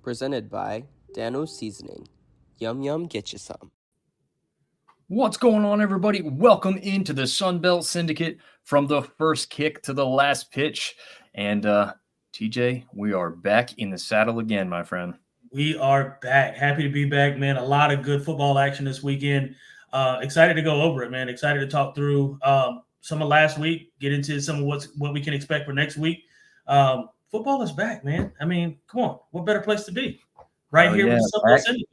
presented by Dano's Seasoning. Yum yum, get you some. What's going on, everybody? Welcome into the Sunbelt Syndicate from the first kick to the last pitch. And TJ, we are back in the saddle again, my friend. We are back. Happy to be back, man. A lot of good football action this weekend. Excited to go over it, man. Excited to talk through some of last week, get into some of what we can expect for next week. Football is back, man. I mean, come on. What better place to be? Right here with the Sunbelt Syndicate.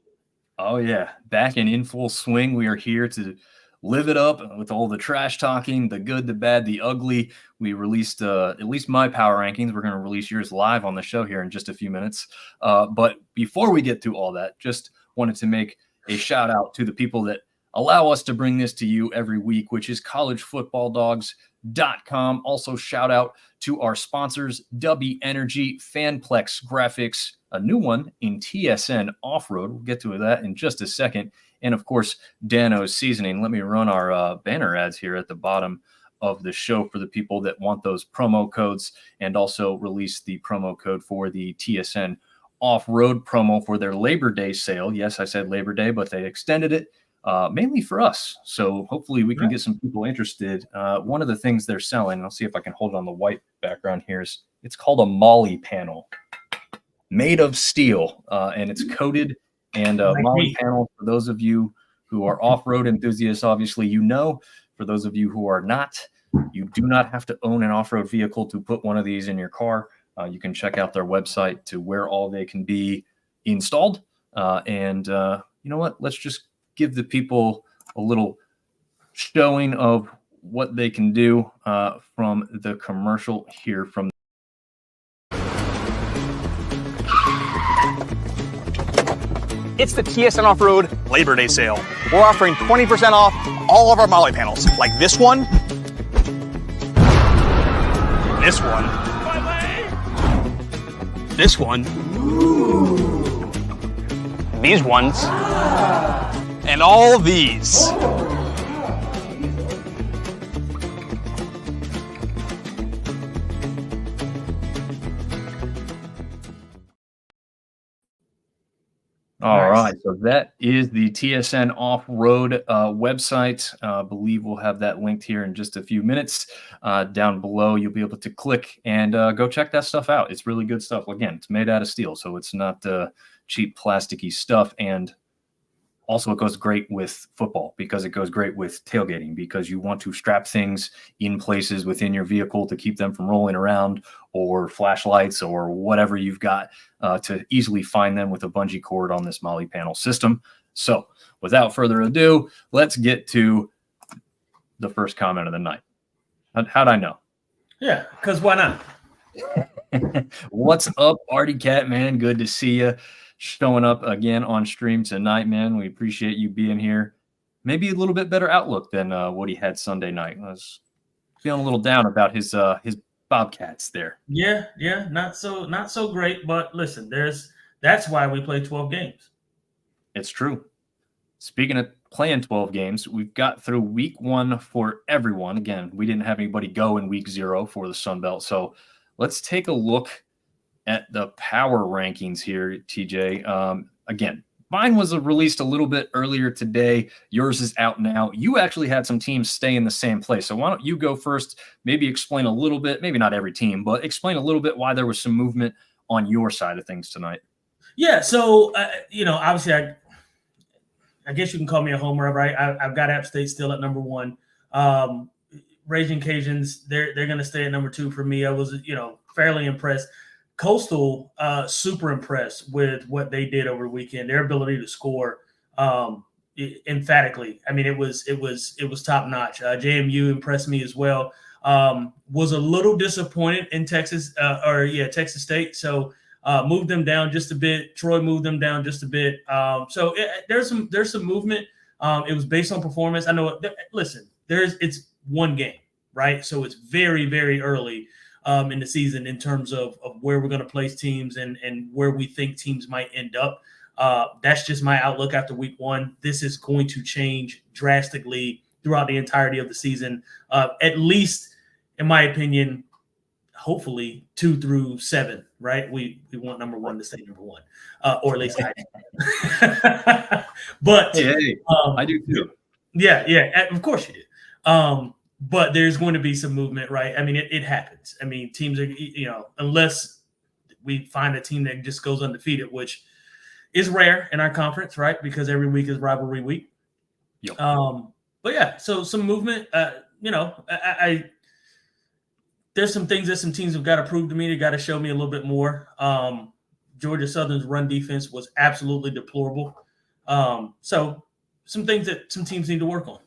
Oh, yeah. Back and in full swing. We are here to live it up with all the trash talking, the good, the bad, the ugly. We released at least my power rankings. We're going to release yours live on the show here in just a few minutes. But before we get through all that, just wanted to make a shout out to the people that allow us to bring this to you every week, which is collegefootballdogs.com. Also, shout out to our sponsors, Dubby Energy, Fanplex Graphics, a new one in TSN Off Road. We'll get to that in just a second. And, of course, Dano's Seasoning. Let me run our banner ads here at the bottom of the show for the people that want those promo codes, and also release the promo code for the TSN Off Road promo for their Labor Day sale. Yes, I said Labor Day, but they extended it mainly for us. So hopefully we can get some people interested. One of the things they're selling, I'll see if I can hold it on the white background here, is it's called a molly panel made of steel, and it's coated. And molly panel, for those of you who are off-road enthusiasts, obviously you know. For those of you who are not, you do not have to own an off-road vehicle to put one of these in your car. You can check out their website to where all they can be installed. And you know what? Let's just give the people a little showing of what they can do from the commercial here from. It's the TSN Off Road Labor Day sale. We're offering 20% off all of our molly panels, like this one, this one, this one, these ones, and all these. All right, so that is the TSN Off Road website. I believe we'll have that linked here in just a few minutes. Down below, you'll be able to click and go check that stuff out. It's really good stuff. Again, it's made out of steel, so it's not cheap plasticky stuff. And also, it goes great with football because it goes great with tailgating, because you want to strap things in places within your vehicle to keep them from rolling around, or flashlights or whatever you've got to easily find them with a bungee cord on this molly panel system. So without further ado, let's get to the first comment of the night. How'd I know? Yeah, because why not? What's up, Artie Cat, man? Good to see you. Showing up again on stream tonight, man. We appreciate you being here. Maybe a little bit better outlook than what he had Sunday night. I was feeling a little down about his Bobcats there. Yeah, not so great. But listen, that's why we play 12 games. It's true. Speaking of playing 12 games, we've got through week 1 for everyone. Again, we didn't have anybody go in week 0 for the Sun Belt. So let's take a look at the power rankings here, TJ. Again, mine was released a little bit earlier today. Yours is out now. You actually had some teams stay in the same place. So why don't you go first? Maybe explain a little bit, maybe not every team, but explain a little bit why there was some movement on your side of things tonight. Yeah, so, obviously I guess you can call me a homer, right? I've got App State still at number 1. Raging Cajuns, they're going to stay at number 2 for me. I was, fairly impressed. Coastal, super impressed with what they did over the weekend. Their ability to score emphatically. I mean, it was top notch. JMU impressed me as well. Was a little disappointed in Texas State. So moved them down just a bit. Troy moved them down just a bit. There's some movement. It was based on performance. I know. Listen, it's one game, right? So it's very, very early in the season in terms of where we're going to place teams and where we think teams might end up. That's just my outlook after week 1. This is going to change drastically throughout the entirety of the season. At least, in my opinion, hopefully 2 through 7, right? We want number 1 to stay number 1, or at least I do. But hey, I do too. Yeah, of course you do. But there's going to be some movement, right? I mean, it happens. I mean, teams are, unless we find a team that just goes undefeated, which is rare in our conference, right? Because every week is rivalry week. Yep. But yeah, so some movement. There's some things that some teams have got to prove to me. They got to show me a little bit more. Georgia Southern's run defense was absolutely deplorable. So some things that some teams need to work on.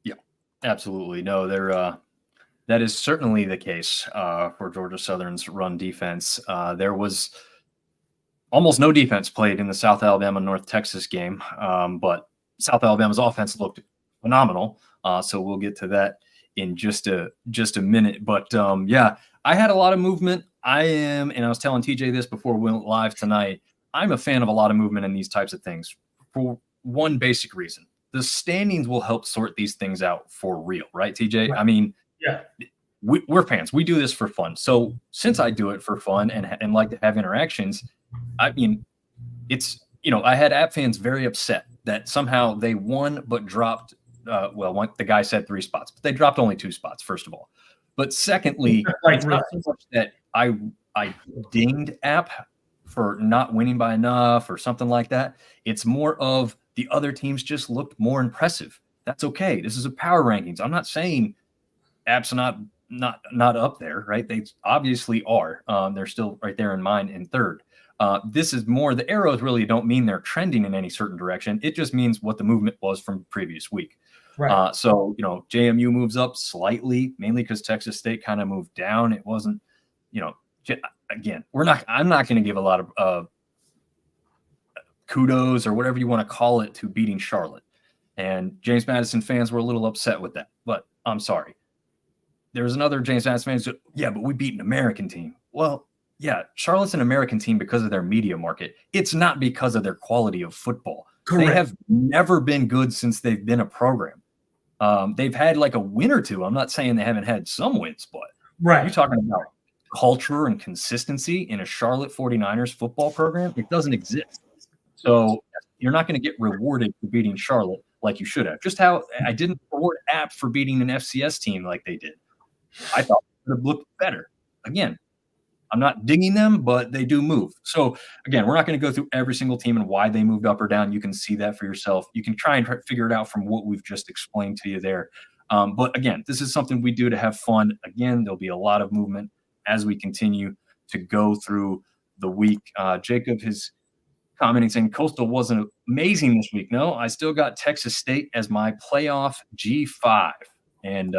Yeah, absolutely. No, that is certainly the case for Georgia Southern's run defense. There was almost no defense played in the South Alabama North Texas game, but South Alabama's offense looked phenomenal. So we'll get to that in just a minute. But yeah, I had a lot of movement. And I was telling TJ this before we went live tonight, I'm a fan of a lot of movement in these types of things for one basic reason. The standings will help sort these things out for real, right, TJ? Right. I mean, yeah, we're fans. We do this for fun. So since I do it for fun and like to have interactions, I mean, it's, I had App fans very upset that somehow they won but dropped. The guy said 3 spots, but they dropped only 2 spots, first of all. But secondly, it's not so much that I dinged App for not winning by enough or something like that. It's more of the other teams just looked more impressive. That's okay. This is a power rankings. I'm not saying App's not up there, right? They obviously are. They're still right there in mine in third. This is more, the arrows really don't mean they're trending in any certain direction. It just means what the movement was from previous week. Right. So, JMU moves up slightly, mainly because Texas State kind of moved down. It wasn't, again, I'm not going to give a lot of kudos or whatever you want to call it to beating Charlotte. And James Madison fans were a little upset with that, but I'm sorry. There was another James Madison fan who said, yeah, but we beat an American team. Well, yeah, Charlotte's an American team because of their media market. It's not because of their quality of football. Correct. They have never been good since they've been a program. They've had like a win or two. I'm not saying they haven't had some wins, but right. You're talking about culture and consistency in a Charlotte 49ers football program. It doesn't exist. So you're not going to get rewarded for beating Charlotte like you should have. Just how I didn't reward App for beating an FCS team like they did. I thought it would have looked better. Again, I'm not dinging them, but they do move. So again, we're not going to go through every single team and why they moved up or down. You can see that for yourself. You can try and figure it out from what we've just explained to you there. But again, this is something we do to have fun. Again, there'll be a lot of movement as we continue to go through the week. Jacob is commenting saying Coastal wasn't amazing this week. No, I still got Texas State as my playoff G5. And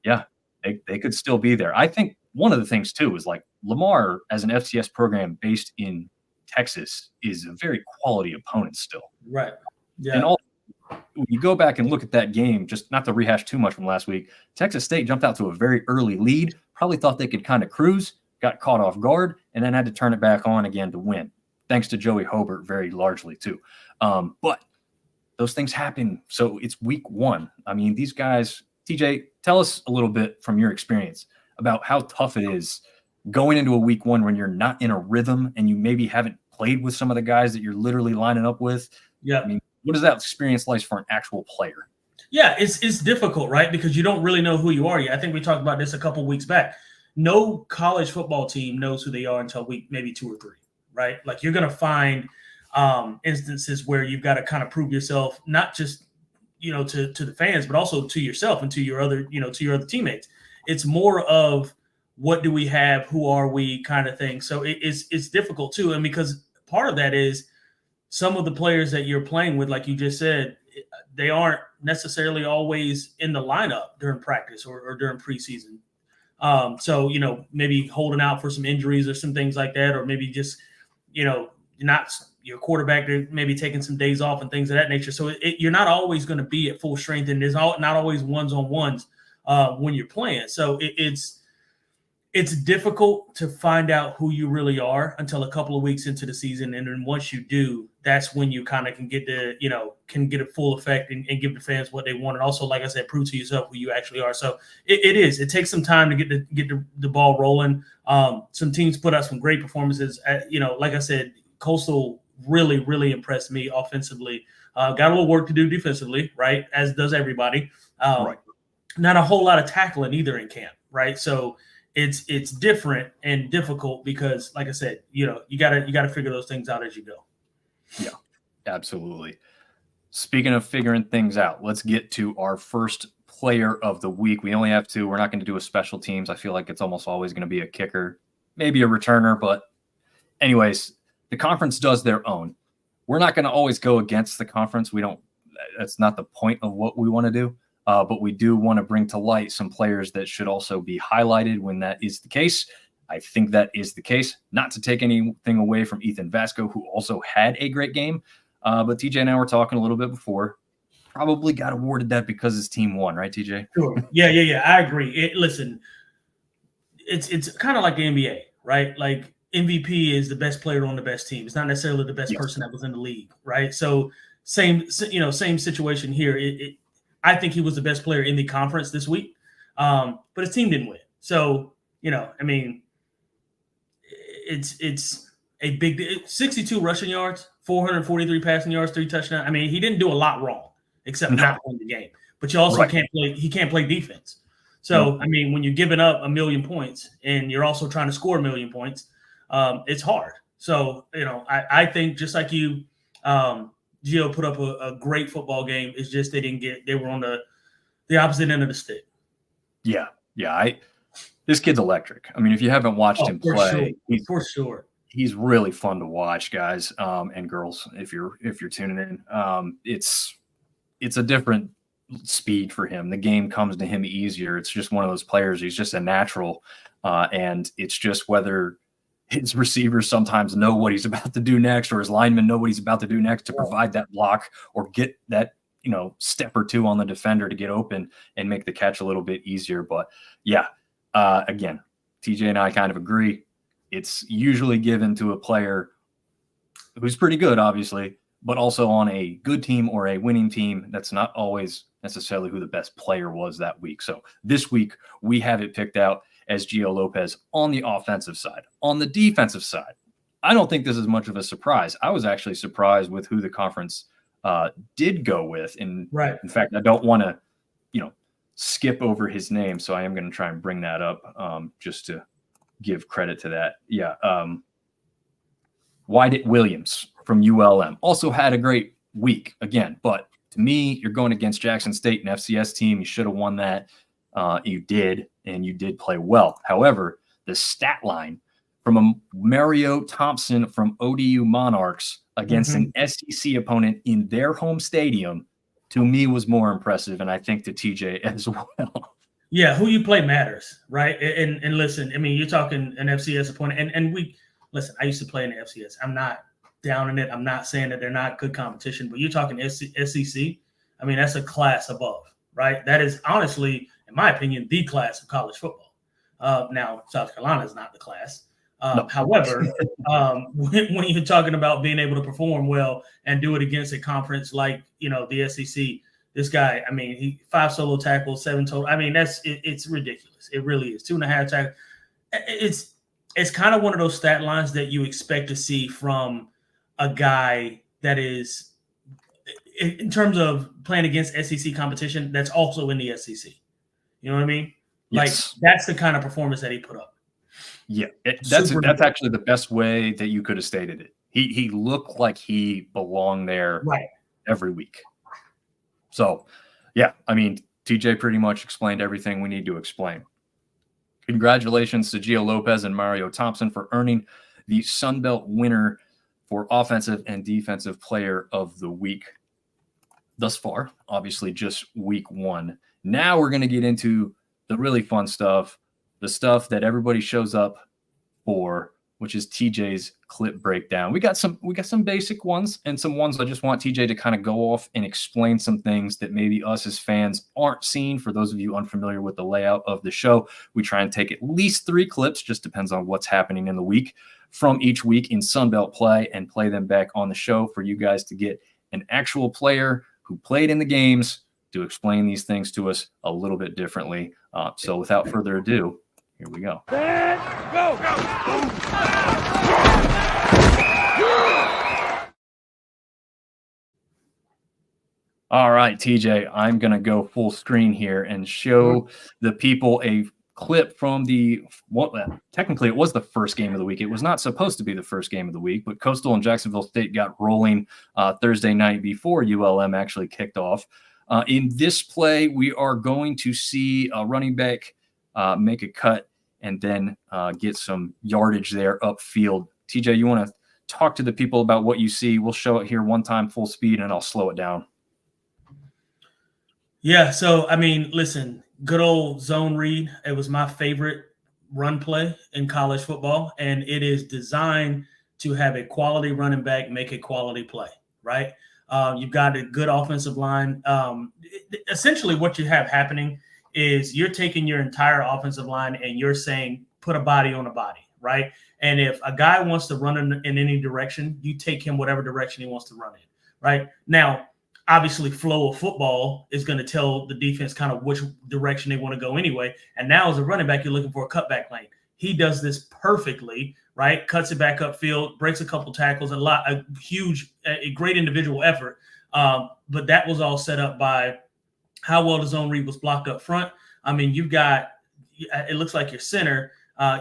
yeah, they could still be there. I think one of the things too is like Lamar as an FCS program based in Texas is a very quality opponent still. Right. Yeah. And also, when you go back and look at that game, just not to rehash too much from last week, Texas State jumped out to a very early lead, probably thought they could kind of cruise, got caught off guard, and then had to turn it back on again to win, thanks to Joey Hobart very largely too. But those things happen. So it's week 1. I mean, these guys, TJ, tell us a little bit from your experience about how tough it is going into a week 1 when you're not in a rhythm and you maybe haven't played with some of the guys that you're literally lining up with. Yeah. I mean, what is that experience like for an actual player? Yeah, it's difficult, right? Because you don't really know who you are yet. I think we talked about this a couple weeks back. No college football team knows who they are until week maybe 2 or 3, right? Like you're going to find instances where you've got to kind of prove yourself, not just, to the fans, but also to yourself and to your other, to your other teammates. It's more of what do we have, who are we kind of thing. So it's difficult too. And because part of that is some of the players that you're playing with, like you just said, they aren't necessarily always in the lineup during practice or during preseason. So, maybe holding out for some injuries or some things like that, or maybe just, not your quarterback, maybe taking some days off and things of that nature. So you're not always going to be at full strength, and there's not always ones-on-ones when you're playing. So it's difficult to find out who you really are until a couple of weeks into the season. And then once you do, that's when you kind of can get a full effect and give the fans what they want. And also, like I said, prove to yourself who you actually are. So it takes some time to get the ball rolling. Some teams put out some great performances. Like I said, Coastal really, really impressed me offensively. Got a little work to do defensively, right? As does everybody. Right. Not a whole lot of tackling either in camp, right? So it's different and difficult because, like I said, you gotta figure those things out as you go. Yeah, absolutely. Speaking of figuring things out, let's get to our first player of the week. We only have two. We're not going to do a special teams. I feel like it's almost always going to be a kicker, maybe a returner. But anyways, the conference does their own. We're not going to always go against the conference. That's not the point of what we want to do. But we do want to bring to light some players that should also be highlighted when that is the case. I think that is the case. Not to take anything away from Ethan Vasco, who also had a great game. But TJ and I were talking a little bit before. Probably got awarded that because his team won, right, TJ? Sure. Yeah. I agree. Listen, it's kind of like the NBA, right? Like MVP is the best player on the best team. It's not necessarily the best person that was in the league, right? So same situation here. I think he was the best player in the conference this week, but his team didn't win. So, it's a big 62 rushing yards, 443 passing yards, 3 touchdowns. I mean, he didn't do a lot wrong except not win the game. But you also can't play defense. So, I mean, when you're giving up 1 million points and you're also trying to score 1 million points, it's hard. So, I think just like you, Gio put up a great football game. It's just they were on the opposite end of the stick. Yeah. This kid's electric. I mean, if you haven't watched him play, for sure. He's really fun to watch, guys and girls. If you're tuning in, it's a different speed for him. The game comes to him easier. It's just one of those players. He's just a natural, and it's just whether his receivers sometimes know what he's about to do next, or his linemen know what he's about to do next to provide that block or get that step or two on the defender to get open and make the catch a little bit easier. But yeah, again, TJ and I kind of agree. It's usually given to a player who's pretty good, obviously, but also on a good team or a winning team. That's not always necessarily who the best player was that week. So this week we have it picked out as Gio Lopez on the offensive side. On the defensive side, I don't think this is much of a surprise. I was actually surprised with who the conference did go with. In fact, I don't want to, skip over his name. So I am going to try and bring that up just to give credit to that. Yeah. Wyatt Williams from ULM also had a great week again, but to me, you're going against Jackson State, an FCS team. You should have won that. You did, and you did play well. However, the stat line from a Mario Thompson from ODU Monarchs against an SEC opponent in their home stadium, to me, was more impressive, and I think to TJ as well. Yeah, who you play matters, right? And listen, I mean, you're talking an FCS opponent, and listen, I used to play in the FCS. I'm not down in it. I'm not saying that they're not good competition, but you're talking SEC. I mean, that's a class above, right? That is honestly, in my opinion, the class of college football. Now, South Carolina is not the class. No. However, when you're talking about being able to perform well and do it against a conference like, the SEC, this guy, I mean, he 5 solo tackles, 7 total. I mean, it's ridiculous. It really is. 2.5 tackles. It's kind of one of those stat lines that you expect to see from a guy that is, in terms of playing against SEC competition, that's also in the SEC. You know what I mean? Yes. Like, that's the kind of performance that he put up. Yeah, that's actually the best way that you could have stated it. He looked like he belonged there every week. So, yeah, I mean, TJ pretty much explained everything we need to explain. Congratulations to Gio Lopez and Mario Thompson for earning the Sun Belt winner for Offensive and Defensive Player of the Week. Thus far, obviously just week 1. Now we're going to get into the really fun stuff, the stuff that everybody shows up for which is TJ's clip breakdown. We got some basic ones and some ones I just want TJ to kind of go off and explain some things that maybe us as fans aren't seeing. For those of you unfamiliar with the layout of the show, we try and take at least 3 clips, just depends on what's happening in the week, from each week in Sunbelt play and play them back on the show for you guys to get an actual player who played in the games to explain these things to us a little bit differently. So without further ado, here we go. All right, TJ, I'm going to go full screen here and show the people a clip from technically it was the first game of the week. It was not supposed to be the first game of the week, but Coastal and Jacksonville State got rolling Thursday night before ULM actually kicked off. In this play, we are going to see a running back make a cut and then get some yardage there upfield. TJ, you want to talk to the people about what you see? We'll show it here one time full speed, and I'll slow it down. Yeah, so, I mean, listen, good old zone read. It was my favorite run play in college football, and it is designed to have a quality running back make a quality play, right? You've got a good offensive line. Essentially what you have happening is you're taking your entire offensive line and you're saying put a body on a body, right? And if a guy wants to run in any direction, you take him whatever direction he wants to run in, right? Now, obviously, flow of football is going to tell the defense kind of which direction they want to go anyway. And now as a running back, you're looking for a cutback lane. He does this perfectly, right? Cuts it back upfield, breaks a couple tackles, a great individual effort. But that was all set up by how well the zone read was blocked up front. I mean, it looks like your center,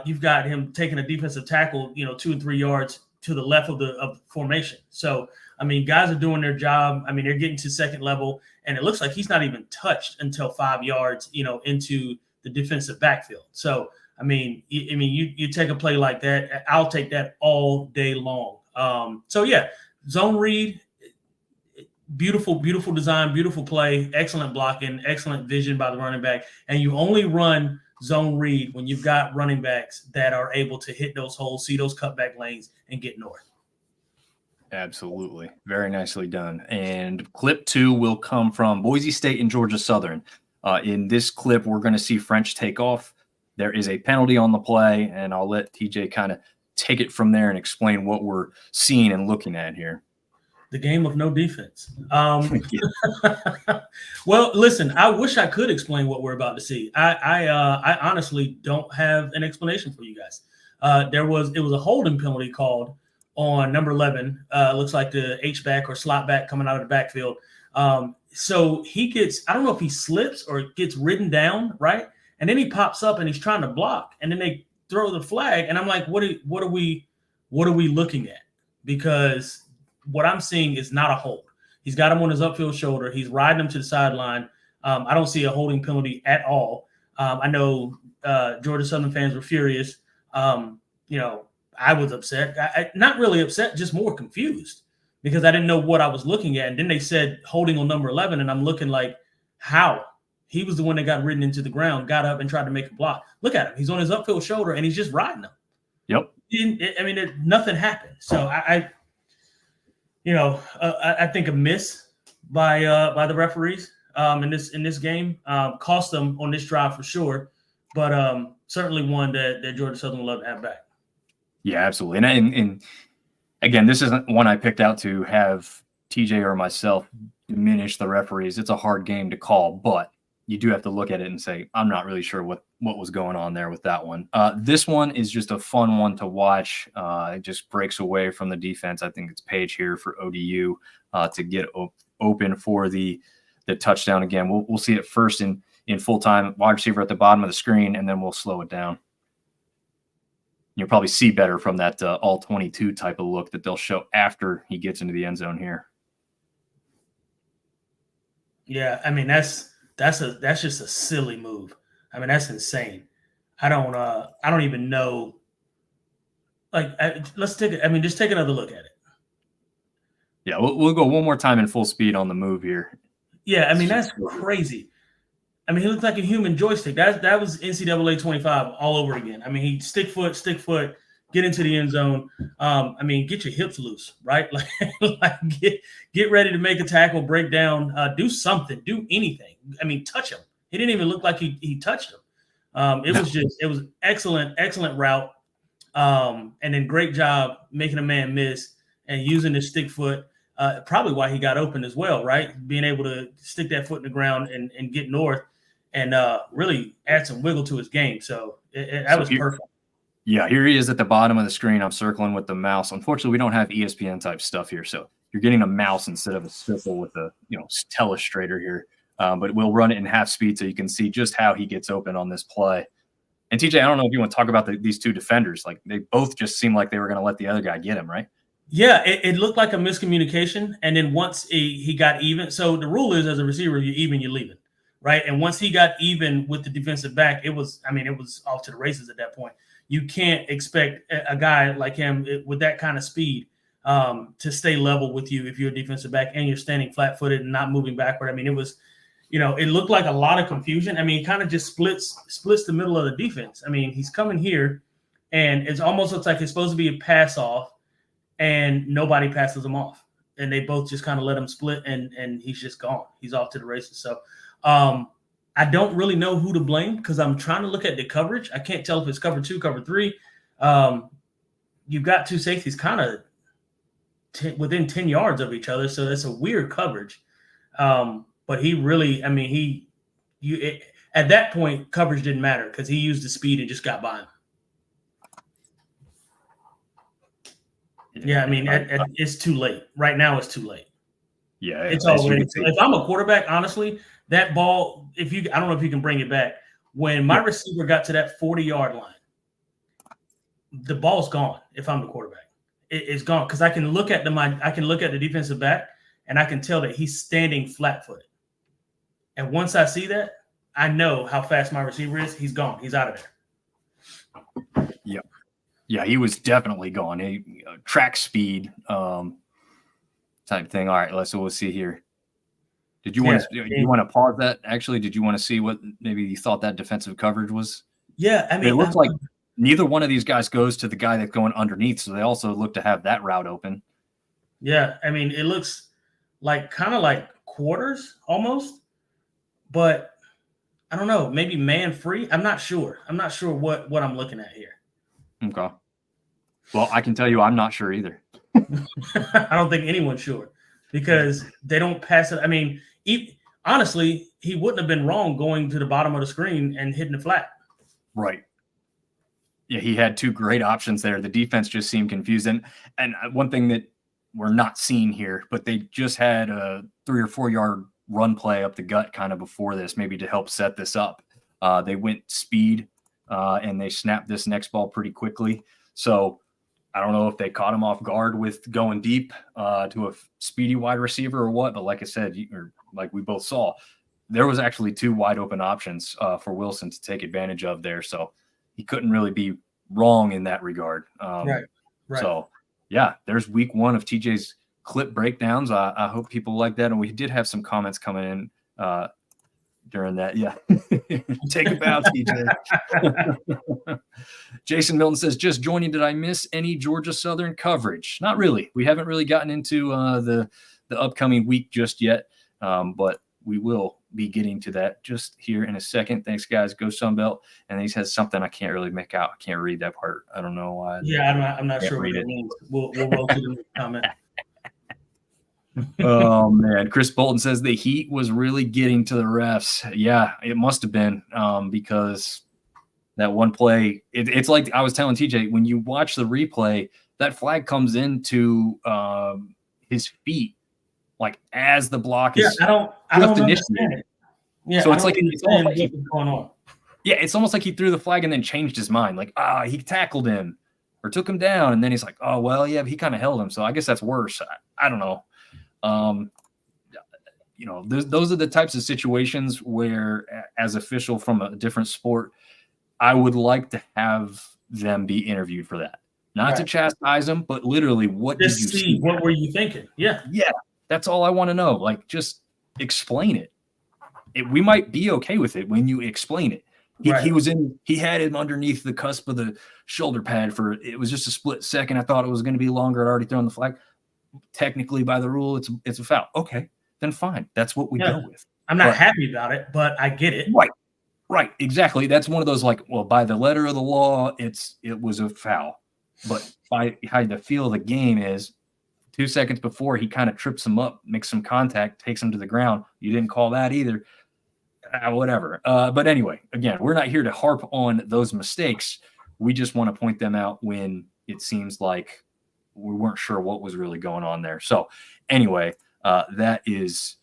you've got him taking a defensive tackle, 2 or 3 yards to the left of the formation. So, I mean, guys are doing their job. I mean, they're getting to second level, and it looks like he's not even touched until 5 yards, into the defensive backfield. So, you take a play like that, I'll take that all day long. Zone read, beautiful, beautiful design, beautiful play, excellent blocking, excellent vision by the running back. And you only run zone read when you've got running backs that are able to hit those holes, see those cutback lanes, and get north. Absolutely. Very nicely done. And clip 2 will come from Boise State and Georgia Southern. In this clip, we're going to see French take off. There is a penalty on the play, and I'll let TJ kind of take it from there and explain what we're seeing and looking at here. The game of no defense. Well, listen, I wish I could explain what we're about to see. I honestly don't have an explanation for you guys. It was a holding penalty called on number 11. Looks like the H-back or slot back coming out of the backfield. So he gets, I don't know if he slips or gets ridden down, right? And then he pops up and he's trying to block, and then they throw the flag. And I'm like, what are we looking at? Because what I'm seeing is not a hold. He's got him on his upfield shoulder. He's riding him to the sideline. I don't see a holding penalty at all. I know Georgia Southern fans were furious. I was upset. Not really upset, just more confused because I didn't know what I was looking at. And then they said holding on number 11, and I'm looking like, how? He was the one that got ridden into the ground, got up and tried to make a block. Look at him. He's on his upfield shoulder, and he's just riding him. Yep. Nothing happened. So I think a miss by the referees in this game cost them on this drive for sure, but certainly one that Georgia Southern will love to have back. Yeah, absolutely. And again, this isn't one I picked out to have TJ or myself diminish the referees. It's a hard game to call, but you do have to look at it and say, I'm not really sure what was going on there with that one. This one is just a fun one to watch. It just breaks away from the defense. I think it's Page here for ODU to get open for the touchdown again. We'll see it first in full time, wide receiver at the bottom of the screen, and then we'll slow it down. You'll probably see better from that all 22 type of look that they'll show after he gets into the end zone here. Yeah, I mean that's just a silly move. I mean, that's insane. I don't even know. Just take another look at it. Yeah, we'll go one more time in full speed on the move here. Yeah, I mean, that's crazy. I mean, he looked like a human joystick. That was NCAA 25 all over again. I mean, he stick foot, get into the end zone. I mean, get your hips loose, right? Like get ready to make a tackle, break down, do something, do anything. I mean, touch him. He didn't even look like he touched him. It was excellent route. And then great job making a man miss and using his stick foot. Probably why he got open as well, right? Being able to stick that foot in the ground and get north and really add some wiggle to his game. So that was perfect. Yeah, here he is at the bottom of the screen. I'm circling with the mouse. Unfortunately, we don't have ESPN type stuff here, so you're getting a mouse instead of a circle with a telestrator here. But we'll run it in half speed so you can see just how he gets open on this play. And TJ, I don't know if you want to talk about these two defenders. Like they both just seemed like they were going to let the other guy get him, right? Yeah, it looked like a miscommunication. And then once he got even, so the rule is as a receiver, you're even, you're leaving, right? And once he got even with the defensive back, it was off to the races at that point. You can't expect a guy like him with that kind of speed to stay level with you if you're a defensive back and you're standing flat-footed and not moving backward. I mean, it was, it looked like a lot of confusion. I mean, he kind of just splits the middle of the defense. I mean, he's coming here, and it almost looks like it's supposed to be a pass off, and nobody passes him off. And they both just kind of let him split, and he's just gone. He's off to the races. So I don't really know who to blame because I'm trying to look at the coverage. I can't tell if it's cover 2, cover 3. You've got two safeties kind of within 10 yards of each other, so that's a weird coverage. But he really, at that point, coverage didn't matter because he used the speed and just got by him. Yeah, it's too late. Right now, it's too late. Yeah, it's already. If I'm a quarterback, honestly, that ball, I don't know if you can bring it back. When my receiver got to that 40-yard line, the ball's gone. If I'm the quarterback, it's gone because I can look at the defensive back and I can tell that he's standing flat-footed. And once I see that, I know how fast my receiver is. He's gone. He's out of there. Yeah. Yeah, he was definitely gone. Track speed type thing. All right, we'll see here. Did you want to pause that? Actually, did you want to see what maybe you thought that defensive coverage was? Yeah, it looked like neither one of these guys goes to the guy that's going underneath, so they also look to have that route open. Yeah, it looks kind of like quarters almost, but I don't know, maybe man free. I'm not sure what I'm looking at here. Okay. Well, I can tell you I'm not sure either. I don't think anyone's sure because they don't pass it. Honestly, he wouldn't have been wrong going to the bottom of the screen and hitting it flat. Right. Yeah, he had two great options there. The defense just seemed confused. And one thing that we're not seeing here, but they just had a 3 or 4 yard run play up the gut kind of before this, maybe to help set this up. They went speed and they snapped this next ball pretty quickly. So I don't know if they caught him off guard with going deep to a speedy wide receiver or what. But like I said, or like we both saw, there was actually 2 wide open options for Wilson to take advantage of there. So he couldn't really be wrong in that regard. Right. So, yeah, there's week 1 of TJ's clip breakdowns. I hope people like that. And we did have some comments coming in during that. Yeah. Take a bow, TJ. Jason Milton says, just joining. Did I miss any Georgia Southern coverage? Not really. We haven't really gotten into the upcoming week just yet, but we will be getting to that just here in a second. Thanks, guys. Go Sunbelt. And he says something I can't really make out. I can't read that part. I don't know why. Yeah, I'm not sure what it means. We'll roll to the comment. Oh man, Chris Bolton says the heat was really getting to the refs. Yeah, it must have been because that one play. It's like I was telling TJ, when you watch the replay, that flag comes into his feet like as the block is. I don't understand it. Yeah, so it's like almost like what's going on. Yeah, it's almost like he threw the flag and then changed his mind. Like he tackled him or took him down, and then he's like, oh well, yeah, he kind of held him. So I guess that's worse. I don't know. Those are the types of situations where, as official from a different sport, I would like to have them be interviewed for that. Not to chastise them, but literally, what did you see? What were you thinking? Yeah. That's all I want to know. Like, just explain it. We might be okay with it when you explain it, He had him underneath the cusp of the shoulder pad it was just a split second. I thought it was going to be longer. I'd already thrown the flag. Technically, by the rule, it's a foul. Okay, then fine. That's what we go with. I'm not happy about it, but I get it. Right, exactly. That's one of those by the letter of the law, it was a foul. But by how the feel of the game is 2 seconds before he kind of trips him up, makes some contact, takes him to the ground. You didn't call that either. Whatever. But anyway, again, we're not here to harp on those mistakes. We just want to point them out when it seems like we weren't sure what was really going on there. So anyway, that is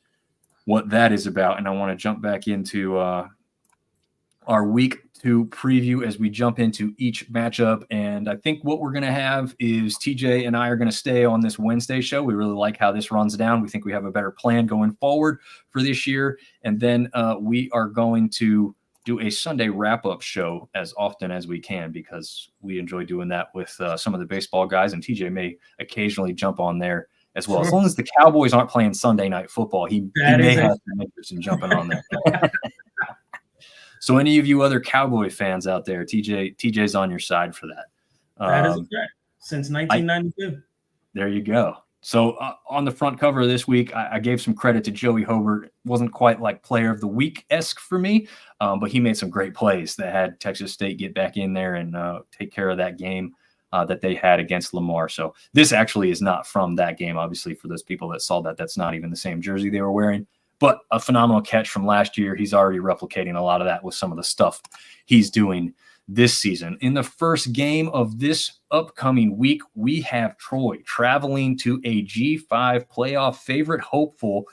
what that is about. And I want to jump back into our week 2 preview as we jump into each matchup. And I think what we're going to have is TJ and I are going to stay on this Wednesday show. We really like how this runs down. We think we have a better plan going forward for this year. And then we are going to do a Sunday wrap-up show as often as we can because we enjoy doing that with some of the baseball guys, and TJ may occasionally jump on there as well. As long as the Cowboys aren't playing Sunday night football, he may have some interest in jumping on there. So any of you other Cowboy fans out there, TJ's on your side for that. That is correct. Since 1992. There you go. So on the front cover of this week, I gave some credit to Joey Hobart. It wasn't quite like player of the week-esque for me, but he made some great plays that had Texas State get back in there and take care of that game that they had against Lamar. So this actually is not from that game. Obviously, for those people that saw that, that's not even the same jersey they were wearing. But a phenomenal catch from last year. He's already replicating a lot of that with some of the stuff he's doing this season. In the first game of this upcoming week, we have Troy traveling to a G5 playoff favorite hopeful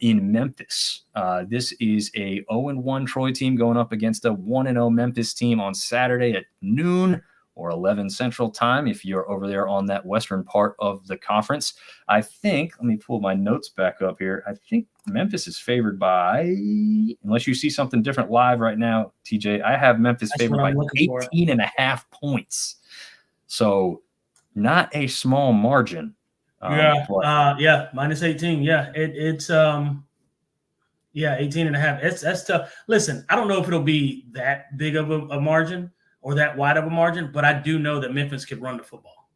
in Memphis. This is a 0-1 Troy team going up against a 1-0 Memphis team on Saturday at noon or 11 Central Time if you're over there on that western part of the conference. I think, let me pull my notes back up here. I think Memphis is favored by, unless you see something different live right now, TJ, I have Memphis favored by 18.5 points. So not a small margin. Minus 18. Yeah, it's 18.5. That's tough. Listen, I don't know if it'll be that big of a margin or that wide of a margin, but I do know that Memphis could run the football.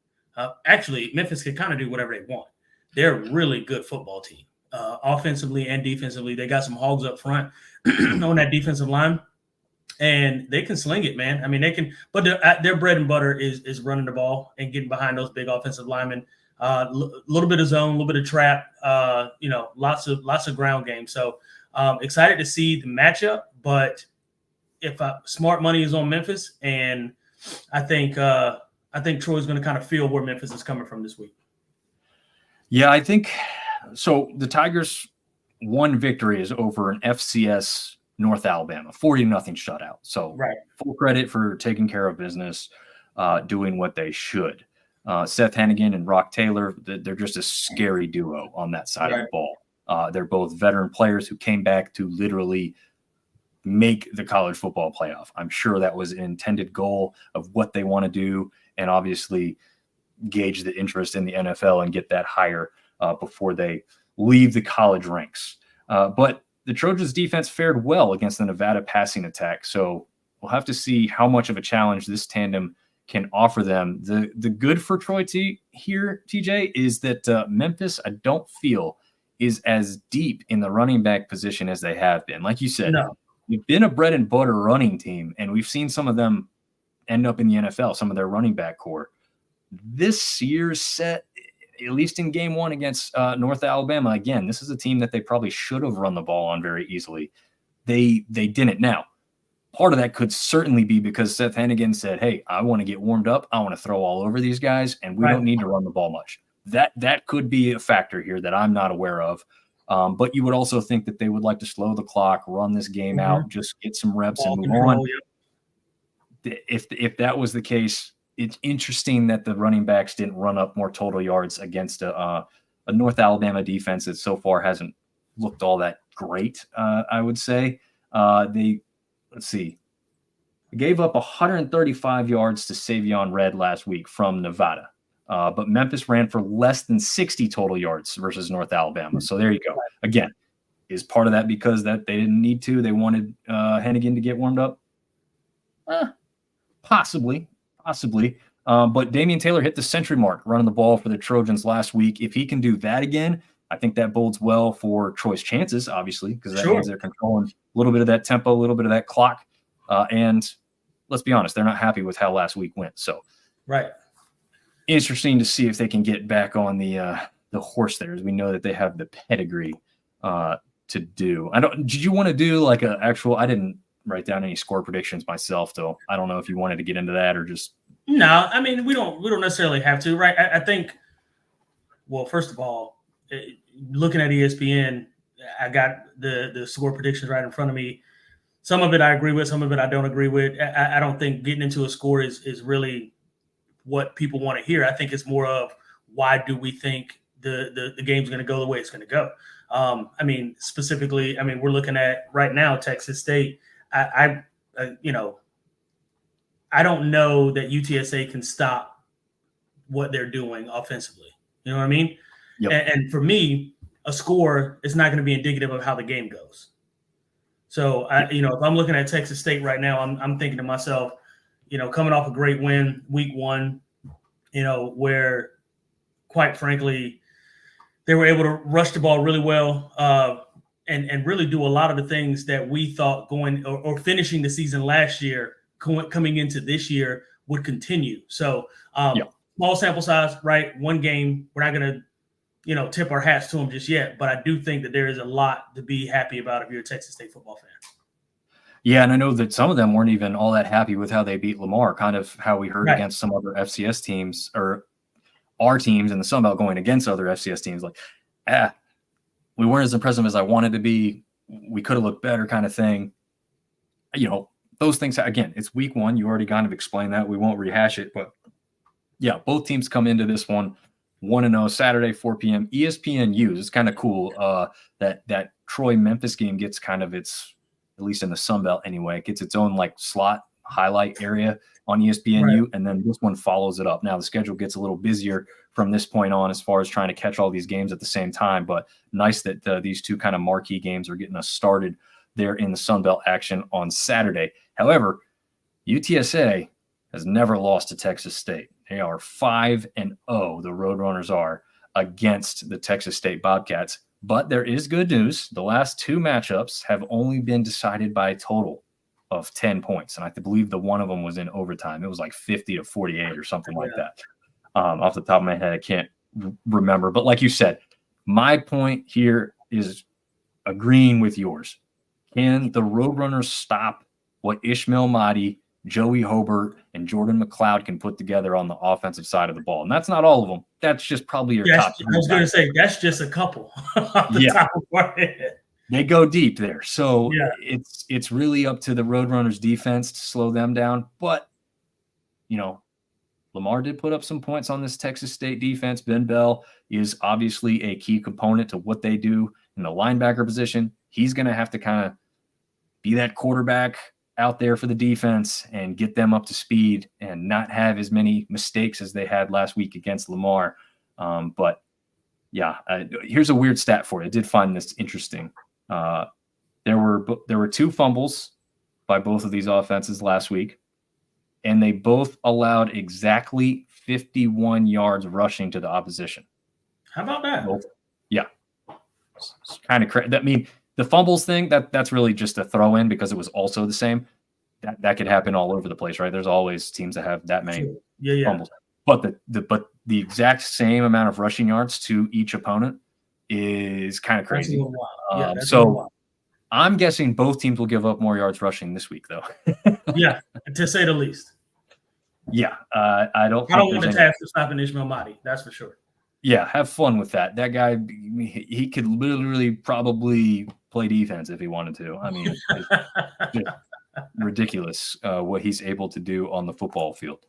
Actually, Memphis could kind of do whatever they want. They're a really good football team, offensively and defensively. They got some hogs up front on that defensive line, and they can sling it, man. I mean, they can, but their bread and butter is running the ball and getting behind those big offensive linemen. Little bit of zone, a little bit of trap, lots of ground game. So excited to see the matchup, but if smart money is on Memphis, and I think Troy's going to kind of feel where Memphis is coming from this week. Yeah, I think so. The Tigers' one victory is over an FCS North Alabama, 40-0 shutout. So full credit for taking care of business, doing what they should. Seth Hennigan and Rock Taylor, they're just a scary duo on that side of the ball. They're both veteran players who came back to literally make the college football playoff. I'm sure that was an intended goal of what they want to do, and obviously gauge the interest in the NFL and get that higher before they leave the college ranks. But the Trojans defense fared well against the Nevada passing attack. So we'll have to see how much of a challenge this tandem can offer them. The good for Troy here, TJ, is that Memphis, I don't feel, is as deep in the running back position as they have been. Like you said, we've been a bread and butter running team, and we've seen some of them end up in the NFL, some of their running back core. This year's set, at least in game 1 against North Alabama, again, this is a team that they probably should have run the ball on very easily. They didn't. Now, part of that could certainly be because Seth Hennigan said, hey, I want to get warmed up. I want to throw all over these guys, and we don't need to run the ball much. That could be a factor here that I'm not aware of. But you would also think that they would like to slow the clock, run this game out, just get some reps and move on. If that was the case, it's interesting that the running backs didn't run up more total yards against a North Alabama defense that so far hasn't looked all that great, I would say. They gave up 135 yards to Savion Red last week from Nevada. But Memphis ran for less than 60 total yards versus North Alabama. So there you go. Again, is part of that because that they didn't need to? They wanted Hennigan to get warmed up? Possibly. But Damian Taylor hit the century mark running the ball for the Trojans last week. If he can do that again, I think that bodes well for Troy's chances, obviously, because that means they're controlling a little bit of that tempo, a little bit of that clock. And let's be honest, they're not happy with how last week went. So, right. Interesting to see if they can get back on the horse there, as we know that they have the pedigree to do. Did you want to do like an actual? I didn't write down any score predictions myself, though. I don't know if you wanted to get into that or just. No, I mean we don't necessarily have to, right? I think. Well, first of all, looking at ESPN, I got the score predictions right in front of me. Some of it I agree with, some of it I don't agree with. I don't think getting into a score is really what people want to hear. I think it's more of why do we think the game's going to go the way it's going to go. I mean, specifically, we're looking at right now Texas State. I don't know that UTSA can stop what they're doing offensively. You know what I mean? Yep. And for me, a score is not going to be indicative of how the game goes. So, if I'm looking at Texas State right now, I'm thinking to myself, coming off a great win week 1, where quite frankly, they were able to rush the ball really well and really do a lot of the things that we thought going or finishing the season last year, coming into this year would continue. So small sample size, right? One game. We're not going to, tip our hats to them just yet. But I do think that there is a lot to be happy about if you're a Texas State football fan. Yeah, and I know that some of them weren't even all that happy with how they beat Lamar, kind of how we heard against some other FCS teams or our teams in the Sun Belt going against other FCS teams. Like, we weren't as impressive as I wanted to be. We could have looked better kind of thing. Those things, again, it's week 1. You already kind of explained that. We won't rehash it. But, yeah, both teams come into this one 1-0, Saturday, 4 p.m. ESPNU. It's kind of cool that Troy-Memphis game gets kind of its, at least in the Sun Belt anyway, it gets its own like slot highlight area on ESPNU, right. And then this one follows it up. Now the schedule gets a little busier from this point on as far as trying to catch all these games at the same time, but nice that these two kind of marquee games are getting us started there in the Sun Belt action on Saturday. However, UTSA has never lost to Texas State. They are 5-0, the Roadrunners are, against the Texas State Bobcats. But there is good news. The last 2 matchups have only been decided by a total of 10 points. And I believe the one of them was in overtime. It was like 50-48 or something like that. Off the top of my head, I can't remember. But like you said, my point here is agreeing with yours. Can the Roadrunners stop what Ishmael Mahdi, Joey Hobart, and Jordan McLeod can put together on the offensive side of the ball? And that's not all of them. That's just probably your top. I was going to say, that's just a couple. Top of my head. They go deep there. So it's really up to the Roadrunners defense to slow them down. But, Lamar did put up some points on this Texas State defense. Ben Bell is obviously a key component to what they do in the linebacker position. He's going to have to kind of be that quarterback out there for the defense and get them up to speed and not have as many mistakes as they had last week against Lamar. Here's a weird stat for you. I did find this interesting. There were 2 fumbles by both of these offenses last week, and they both allowed exactly 51 yards rushing to the opposition. How about that? Yeah. It's kind of crazy. I mean, the fumbles thing, that's really just a throw in because it was also the same. That could happen all over the place, right? There's always teams that have that many fumbles. But the exact same amount of rushing yards to each opponent is kind of crazy. So I'm guessing both teams will give up more yards rushing this week, though. Yeah, to say the least. Yeah, I don't want to task to stopping Ishmael Mahdi. That's for sure. Yeah, have fun with that. That guy, he could literally probably play defense if he wanted to. I mean, it's ridiculous what he's able to do on the football field.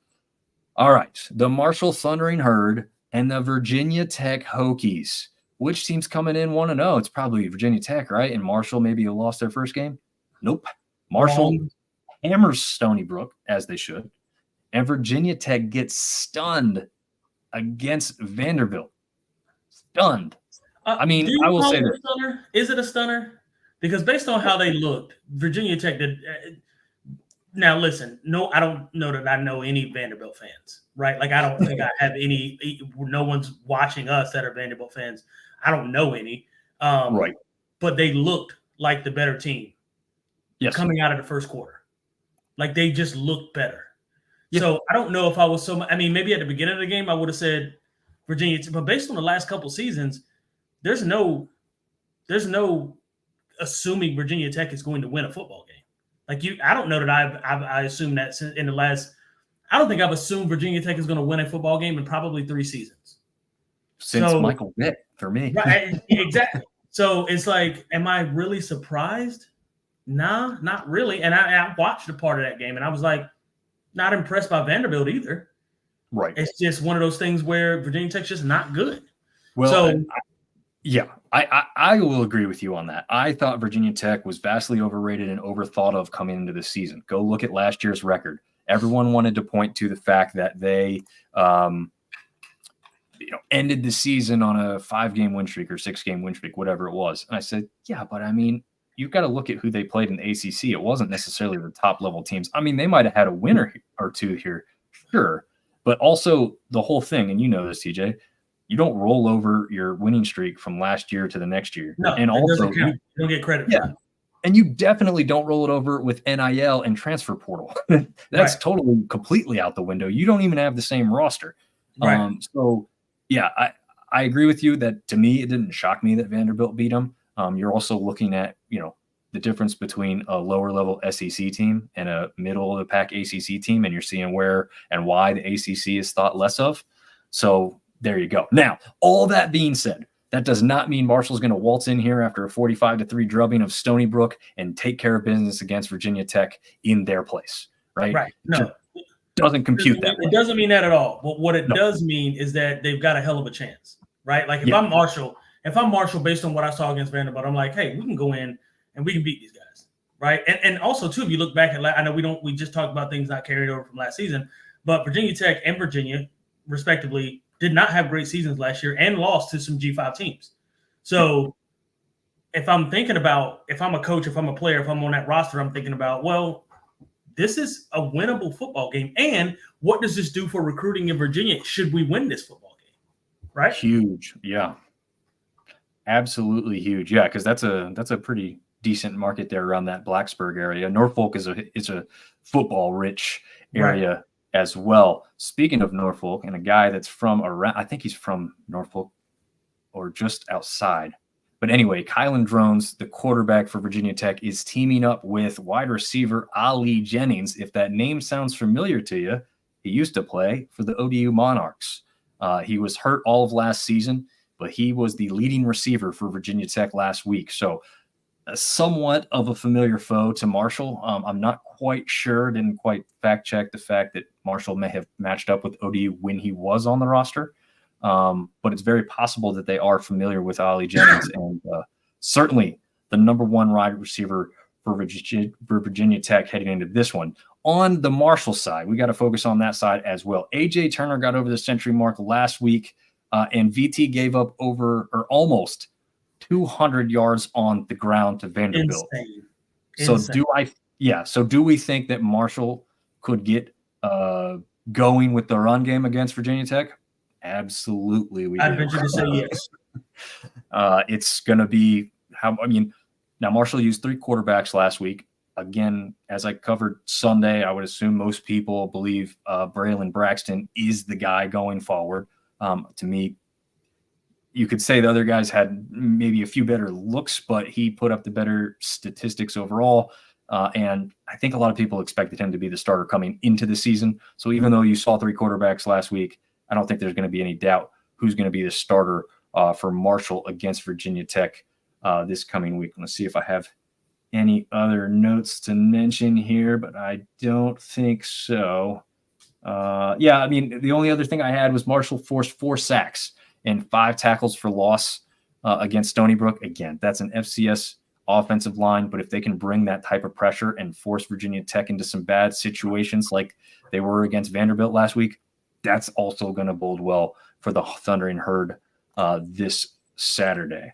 All right, the Marshall Thundering Herd and the Virginia Tech Hokies. Which team's coming in 1-0? It's probably Virginia Tech, right? And Marshall maybe lost their first game? Nope. Marshall hammers Stony Brook, as they should. And Virginia Tech gets stunned against Vanderbilt. Stunned. I will say this. Is it a stunner? Because based on how they looked, Virginia Tech did. Now, listen, no, I don't know that I know any Vanderbilt fans, right? Like, I don't think I have any. No one's watching us that are Vanderbilt fans. I don't know any. Right. But they looked like the better team coming out of the first quarter. Like, they just looked better. Yeah. So I don't know if I was I mean, maybe at the beginning of the game I would have said Virginia, but based on the last couple seasons, there's no assuming Virginia Tech is going to win a football game. Like, I don't know that I assumed that in the last. I don't think I've assumed Virginia Tech is going to win a football game in probably 3 seasons since Michael Vick for me. Right, exactly. So it's like, am I really surprised? Nah, not really. And I watched a part of that game, and I was like, not impressed by Vanderbilt either. Right. It's just one of those things where Virginia Tech's just not good. Well, so, I will agree with you on that. I thought Virginia Tech was vastly overrated and overthought of coming into the season. Go look at last year's record. Everyone wanted to point to the fact that they ended the season on a 5-game win streak or 6-game win streak, whatever it was. And I said, yeah, but I mean, you've got to look at who they played in the ACC. It wasn't necessarily the top level teams. I mean, they might have had a winner or two here, sure. But also the whole thing, and you know this, TJ, you don't roll over your winning streak from last year to the next year. No, and also you don't get credit for that. And you definitely don't roll it over with NIL and transfer portal. That's totally, completely out the window. You don't even have the same roster. Right. So, yeah, I agree with you that, to me, it didn't shock me that Vanderbilt beat them. You're also looking at, the difference between a lower level SEC team and a middle of the pack ACC team, and you're seeing where and why the ACC is thought less of. So there you go. Now, all that being said, that does not mean Marshall's going to waltz in here after a 45-3 drubbing of Stony Brook and take care of business against Virginia Tech in their place, right? Right. No. Doesn't compute that way. It doesn't mean that at all. But what it does mean is that they've got a hell of a chance, right? Like, if I'm Marshall based on what I saw against Vanderbilt, I'm like, hey, we can go in and we can beat these guys, right? And also, too, if you look back at, I know we just talked about things not carried over from last season, but Virginia Tech and Virginia, respectively, did not have great seasons last year and lost to some G5 teams. So if I'm thinking about, if I'm a coach, if I'm a player, if I'm on that roster, I'm thinking about, well, this is a winnable football game. And what does this do for recruiting in Virginia? Should we win this football game? Right? Huge. Yeah. Absolutely huge. Yeah, because that's a pretty decent market there around that Blacksburg area. Norfolk is a football rich area as well. Speaking of Norfolk, and a guy that's from around, I think he's from Norfolk or just outside. But anyway, Kylan Drones, the quarterback for Virginia Tech, is teaming up with wide receiver Ali Jennings. If that name sounds familiar to you, he used to play for the ODU Monarchs. He was hurt all of last season, but he was the leading receiver for Virginia Tech last week. So somewhat of a familiar foe to Marshall. I'm not quite sure, didn't quite fact check the fact that Marshall may have matched up with ODU when he was on the roster. But it's very possible that they are familiar with Ali Jennings, and certainly the number one wide receiver for Virginia Tech heading into this one. On the Marshall side, we got to focus on that side as well. A.J. Turner got over the century mark last week, and VT gave up almost 200 yards on the ground to Vanderbilt. Insane. So do we think that Marshall could get going with the run game against Virginia Tech? Absolutely. I'd venture to say yes. It's going to be now Marshall used 3 quarterbacks last week. Again, as I covered Sunday, I would assume most people believe Braylon Braxton is the guy going forward. To me, you could say the other guys had maybe a few better looks, but he put up the better statistics overall. And I think a lot of people expected him to be the starter coming into the season. So even though you saw 3 quarterbacks last week, I don't think there's going to be any doubt who's going to be the starter for Marshall against Virginia Tech this coming week. Let's see if I have any other notes to mention here, but I don't think so. The only other thing I had was Marshall forced 4 sacks and 5 tackles for loss against Stony Brook. Again, that's an FCS offensive line, but if they can bring that type of pressure and force Virginia Tech into some bad situations like they were against Vanderbilt last week, that's also going to bode well for the Thundering Herd this Saturday.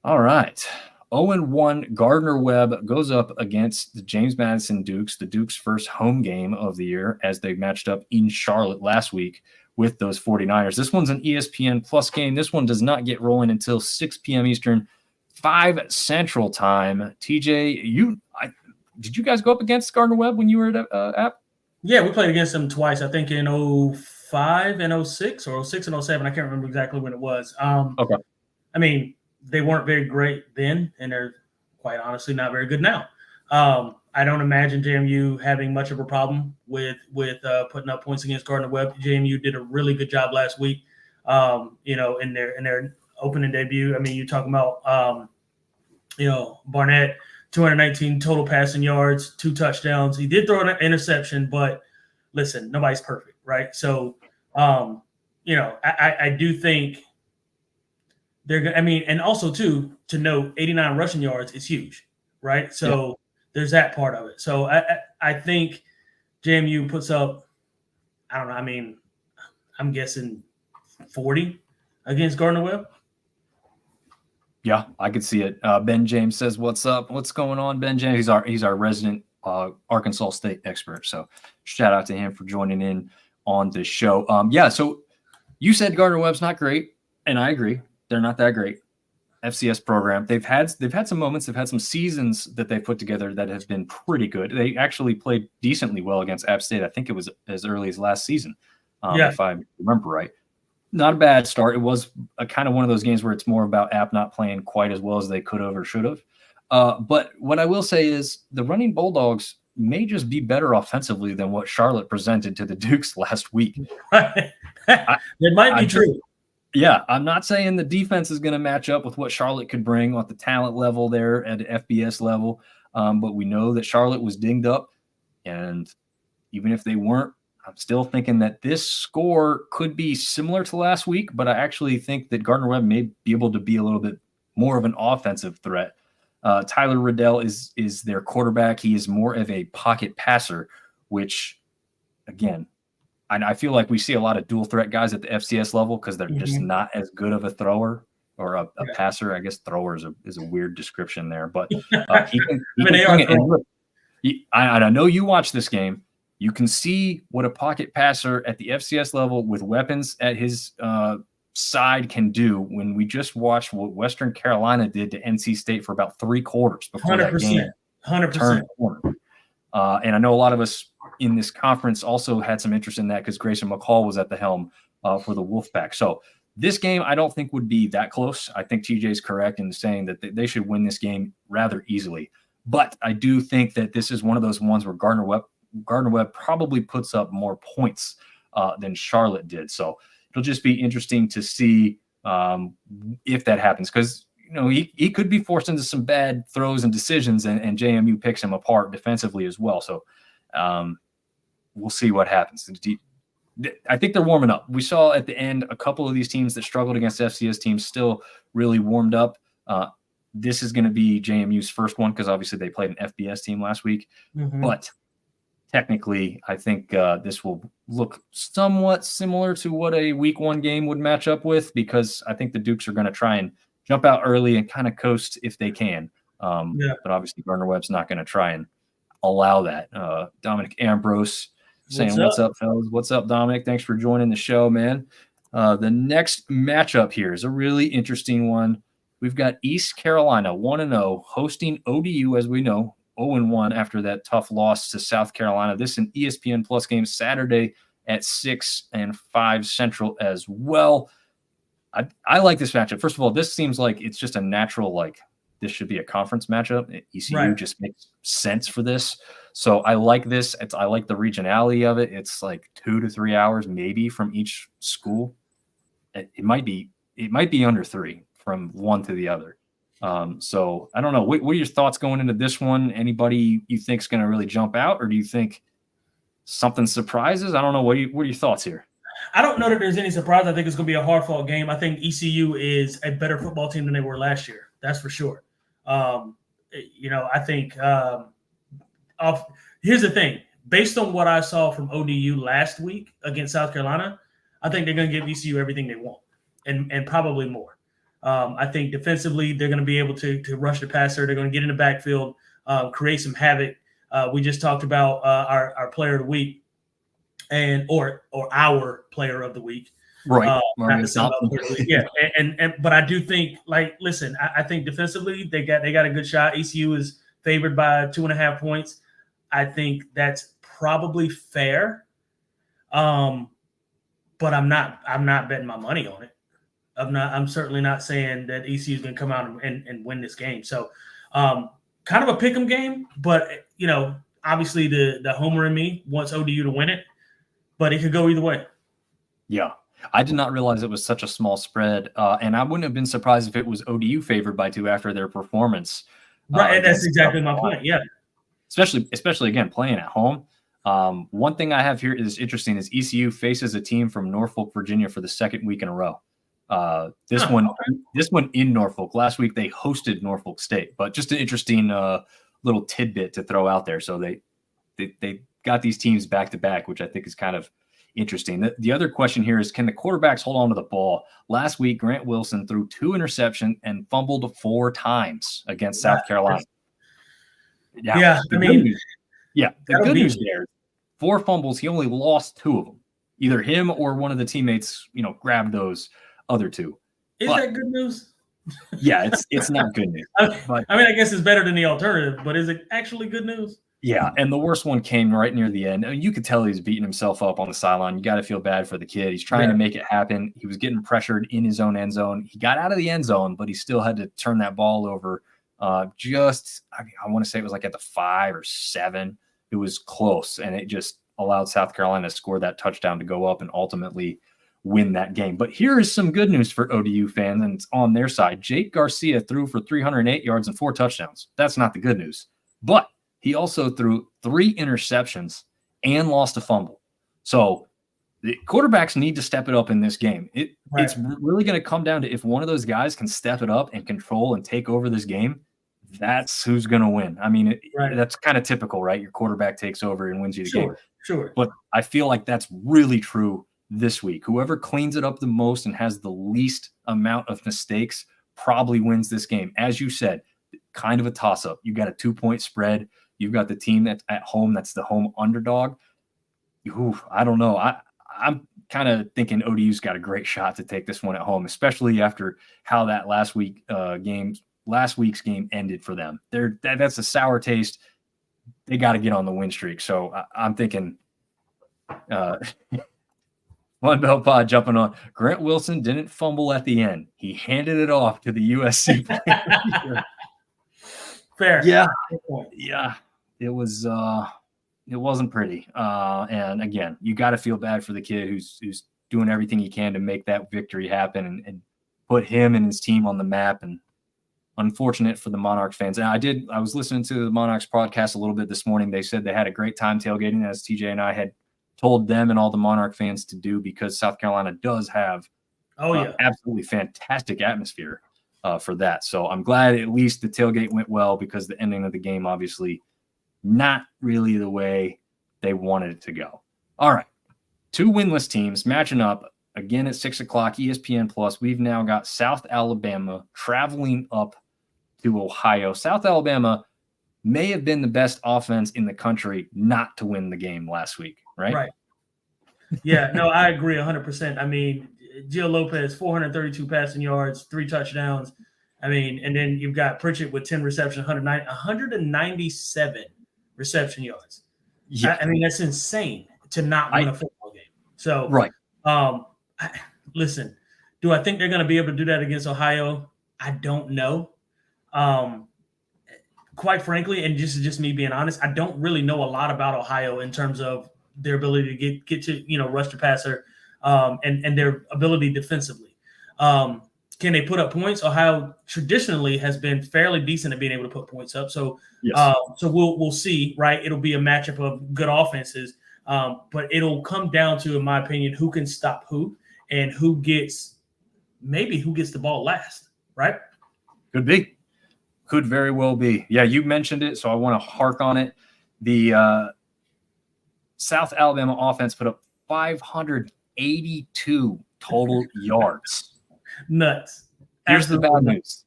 All right. 0-1 Gardner-Webb goes up against the James Madison Dukes, the Dukes' first home game of the year, as they matched up in Charlotte last week with those 49ers. This one's an ESPN Plus game. This one does not get rolling until 6 p.m. Eastern, 5 Central Time. TJ, did you guys go up against Gardner-Webb when you were at App? Yeah, we played against them twice. I think in 05 and 06 or 06 and 07. I can't remember exactly when it was. Okay. I mean, they weren't very great then, and they're quite honestly not very good now. I don't imagine JMU having much of a problem with putting up points against Gardner-Webb. JMU did a really good job last week, in their opening debut. I mean, you're talking about, Barnett, 219 total passing yards, 2 touchdowns. He did throw an interception, but listen, nobody's perfect, right? So, I do think they're going to, and also too, to note 89 rushing yards is huge, right? So there's that part of it. So I think JMU puts up, I don't know, I'm guessing 40 against Gardner-Webb. Yeah, I could see it. Ben James says, "What's up? What's going on?" Ben James, he's our resident Arkansas State expert. So shout out to him for joining in on this show. So you said Gardner-Webb's not great, and I agree. They're not that great. FCS program. They've had some moments. They've had some seasons that they put together that have been pretty good. They actually played decently well against App State. I think it was as early as last season, if I remember right. Not a bad start. It was a kind of one of those games where it's more about App not playing quite as well as they could have or should have. But what I will say is the Running Bulldogs may just be better offensively than what Charlotte presented to the Dukes last week. It might be true. Yeah, I'm not saying the defense is going to match up with what Charlotte could bring at the talent level there at the FBS level, but we know that Charlotte was dinged up, and even if they weren't, I'm still thinking that this score could be similar to last week, but I actually think that Gardner-Webb may be able to be a little bit more of an offensive threat. Tyler Riddell is their quarterback. He is more of a pocket passer, which, again, I feel like we see a lot of dual threat guys at the FCS level because they're just not as good of a thrower or a passer. I guess thrower is a weird description there, but he can bring it. And look, I know you watch this game. You can see what a pocket passer at the FCS level with weapons at his side can do when we just watched what Western Carolina did to NC State for about 3 quarters before that game 100%. turned the corner. And I know a lot of us in this conference also had some interest in that because Grayson McCall was at the helm for the Wolfpack. So this game I don't think would be that close. I think TJ is correct in saying that they should win this game rather easily. But I do think that this is one of those ones where Gardner-Webb probably puts up more points than Charlotte did. So it'll just be interesting to see if that happens because, he could be forced into some bad throws and decisions and JMU picks him apart defensively as well. So we'll see what happens. I think they're warming up. We saw at the end a couple of these teams that struggled against FCS teams still really warmed up. This is going to be JMU's first one because obviously they played an FBS team last week. But technically, I think this will look somewhat similar to what a week 1 game would match up with because I think the Dukes are going to try and jump out early and kind of coast if they can. But obviously Gardner-Webb's not going to try and allow that. Dominic Ambrose saying, what's up, fellas? What's up, Dominic? Thanks for joining the show, man. The next matchup here is a really interesting one. We've got East Carolina 1-0 hosting ODU, as we know, 0-1 after that tough loss to South Carolina. This is an ESPN Plus game Saturday at 6 and 5 Central as well. I like this matchup. First of all, this seems like it's just a natural, this should be a conference matchup. ECU just makes sense for this. So I like this. I like the regionality of it. It's 2 to 3 hours maybe from each school. It might be under 3 from one to the other. So I don't know. What are your thoughts going into this one? Anybody you think is going to really jump out, or do you think something surprises? I don't know. What are your thoughts here? I don't know that there's any surprise. I think it's going to be a hard-fought game. I think ECU is a better football team than they were last year. That's for sure. I think here's the thing. Based on what I saw from ODU last week against South Carolina, I think they're going to give ECU everything they want and probably more. I think defensively they're going to be able to rush the passer. They're going to get in the backfield, create some havoc. We just talked about our player of the week or our player of the week. Right. Not the same player of the week. Yeah. And but I do think, like, listen, I think defensively they got a good shot. ECU is favored by 2.5 points. I think that's probably fair. But I'm not betting my money on it. I'm certainly not saying that ECU is going to come out and win this game. So kind of a pick'em game, but obviously the homer in me wants ODU to win it, but it could go either way. Yeah. I did not realize it was such a small spread, and I wouldn't have been surprised if it was ODU favored by 2 after their performance. Right, and that's exactly my point. Yeah, especially again playing at home. One thing I have here is interesting is ECU faces a team from Norfolk, Virginia, for the 2nd week in a row. This one in Norfolk. Last week they hosted Norfolk State, but just an interesting little tidbit to throw out there. So they got these teams back to back, which I think is kind of interesting. The other question here is, can the quarterbacks hold on to the ball? Last week, Grant Wilson threw 2 interceptions and fumbled 4 times against South Carolina. Yeah, the good news there, 4 fumbles. He only lost 2 of them. Either him or one of the teammates, grabbed those other 2. Is that good news? Yeah, it's not good news. I guess it's better than the alternative, but is it actually good news? Yeah, and the worst one came right near the end. You could tell he was beating himself up on the sideline. You got to feel bad for the kid. He's trying to make it happen. He was getting pressured in his own end zone. He got out of the end zone, but he still had to turn that ball over. I want to say it was like at the 5 or 7. It was close, and it just allowed South Carolina to score that touchdown to go up and ultimately win that game. But here is some good news for ODU fans, and it's on their side. Jake Garcia threw for 308 yards and 4 touchdowns. That's not the good news. But he also threw 3 interceptions and lost a fumble. So the quarterbacks need to step it up in this game. It's really going to come down to if one of those guys can step it up and control and take over this game, that's who's going to win. I mean, that's kind of typical, right? Your quarterback takes over and wins you the game. Sure. But I feel like that's really true this week. Whoever cleans it up the most and has the least amount of mistakes probably wins this game. As you said, kind of a toss-up. You got a 2-point spread. You've got the team that's at home. That's the home underdog. I don't know. I'm kind of thinking ODU's got a great shot to take this one at home, especially after how that last week's game ended for them. That's a sour taste. They got to get on the win streak. So I'm thinking One Bell Pod jumping on. Grant Wilson didn't fumble at the end. He handed it off to the USC player. Fair. Yeah. It wasn't pretty. And again, you got to feel bad for the kid who's doing everything he can to make that victory happen and put him and his team on the map. And unfortunate for the Monarchs fans. And I was listening to the Monarchs podcast a little bit this morning. They said they had a great time tailgating, as TJ and I had told them and all the Monarch fans to do, because South Carolina does have absolutely fantastic atmosphere for that. So I'm glad at least the tailgate went well, because the ending of the game, obviously not really the way they wanted it to go. All right. 2 winless teams matching up again at 6 o'clock, ESPN Plus. We've now got South Alabama traveling up to Ohio. South Alabama may have been the best offense in the country not to win the game last week, right? Right. Yeah, no, I agree 100%. I mean, Gio Lopez, 432 passing yards, 3 touchdowns. I mean, and then you've got Pritchett with 10 receptions, 197 reception yards. Yeah. I mean, that's insane to not win a football game. So, listen, do I think they're going to be able to do that against Ohio? I don't know. Quite frankly, and just me being honest, I don't really know a lot about Ohio in terms of their ability to get to, rush the passer and their ability defensively. Can they put up points? Ohio traditionally has been fairly decent at being able to put points up. So, so we'll see, right? It'll be a matchup of good offenses, but it'll come down to, in my opinion, who can stop who and who gets the ball last, right? Could be. Could very well be. Yeah, you mentioned it, so I want to hark on it. The South Alabama offense put up 582 total yards. Nuts. Here's the bad Absolutely. news.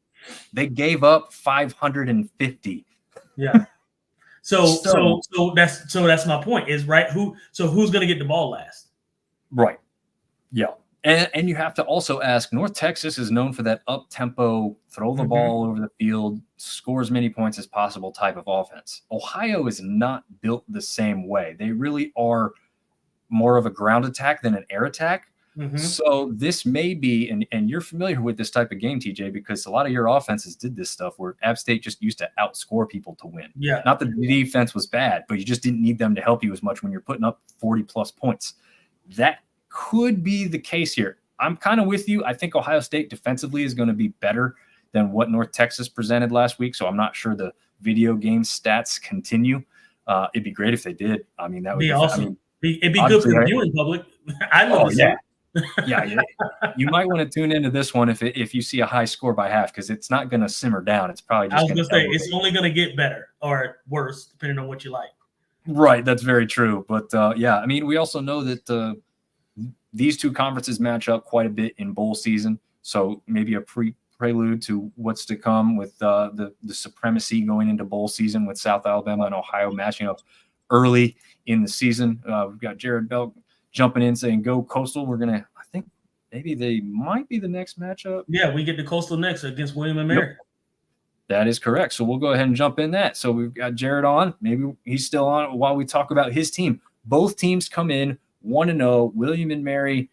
They gave up 550. Yeah. So that's my point is right. Who's going to get the ball last? Right. Yeah. And you have to also ask, North Texas is known for that up-tempo, throw the ball over the field, score as many points as possible type of offense. Ohio is not built the same way. They really are more of a ground attack than an air attack. So this may be, and you're familiar with this type of game, TJ, because a lot of your offenses did this stuff where App State just used to outscore people to win. Yeah. Not that the defense was bad, but you just didn't need them to help you as much when you're putting up 40-plus points. That could be the case here. I'm kind of with you. I think Ohio State defensively is going to be better than what North Texas presented last week, so I'm not sure the video game stats continue. It'd be great if they did. I mean, that would be awesome. It'd be good for the viewing public. I love to see it. Yeah, you might want to tune into this one if you see a high score by half, because it's not going to simmer down. It's probably just going to say it's only going to get better or worse depending on what you like. Right, that's very true. But yeah, I mean, we also know that these two conferences match up quite a bit in bowl season, so maybe a prelude to what's to come with the supremacy going into bowl season with South Alabama and Ohio matching up early in the season. We've got Jared Bell jumping in saying go Coastal. I think maybe they might be the next matchup. Yeah, we get the Coastal next against William and Mary. Yep. That is correct. So we'll go ahead and jump in that. So we've got Jared on. Maybe he's still on while we talk about his team. Both teams come in 1-0. William and Mary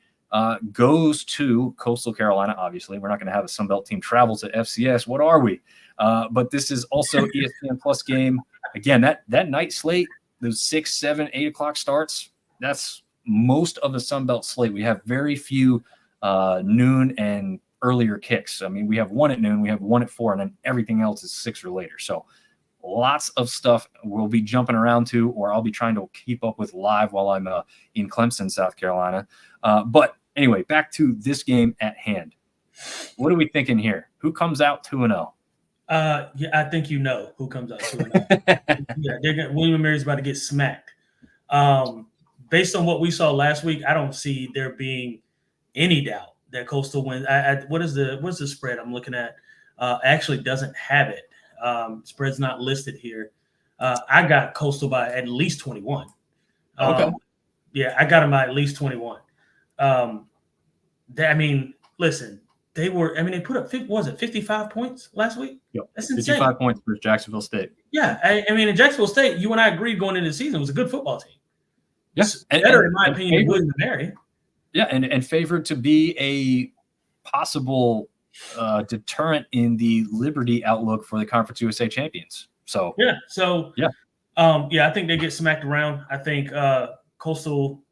goes to Coastal Carolina. Obviously, we're not going to have a Sunbelt team travel to FCS. What are we? But this is also ESPN Plus game. Again, that night slate, those 6, 7, 8 o'clock starts, that's most of the Sunbelt slate. We have very few noon and earlier kicks. I mean, we have one at noon, we have one at 4, and then everything else is 6 or later. So lots of stuff we'll be jumping around to, or I'll be trying to keep up with live while I'm in Clemson, South Carolina. But anyway, back to this game at hand. What are we thinking here? Who comes out 2-0? Yeah, I think you know who comes out 2-0. Yeah, William and Mary's about to get smacked. Based on what we saw last week, I don't see there being any doubt that Coastal wins. What's the spread I'm looking at? Actually doesn't have it. Spread's not listed here. I got Coastal by at least 21. Okay. Yeah, I got them by at least 21. Listen, they put up 55 points last week? Yep. That's insane. 55 points for Jacksonville State. Yeah, in Jacksonville State, you and I agreed going into the season, it was a good football team. Yes, better in my opinion than William and Mary. Yeah, and favored to be a possible deterrent in the Liberty outlook for the Conference USA champions. So I think they get smacked around. I think Coastal,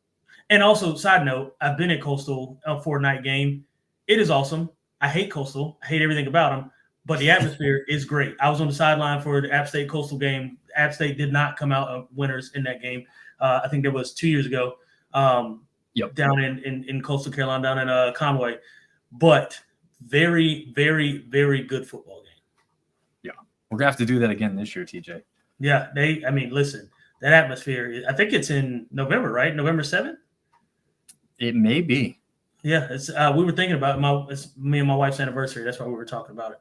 and also side note, I've been at Coastal for a night game. It is awesome. I hate Coastal. I hate everything about them, but the atmosphere is great. I was on the sideline for the App State Coastal game. App State did not come out winners in that game. I think that was 2 years ago. Down in Coastal Carolina, down in Conway, but very, very, very good football game. Yeah, we're gonna have to do that again this year, TJ. Yeah, listen, that atmosphere. I think it's in November, right? November 7th. It may be. Yeah, it's. We were thinking about it's me and my wife's anniversary. That's why we were talking about it.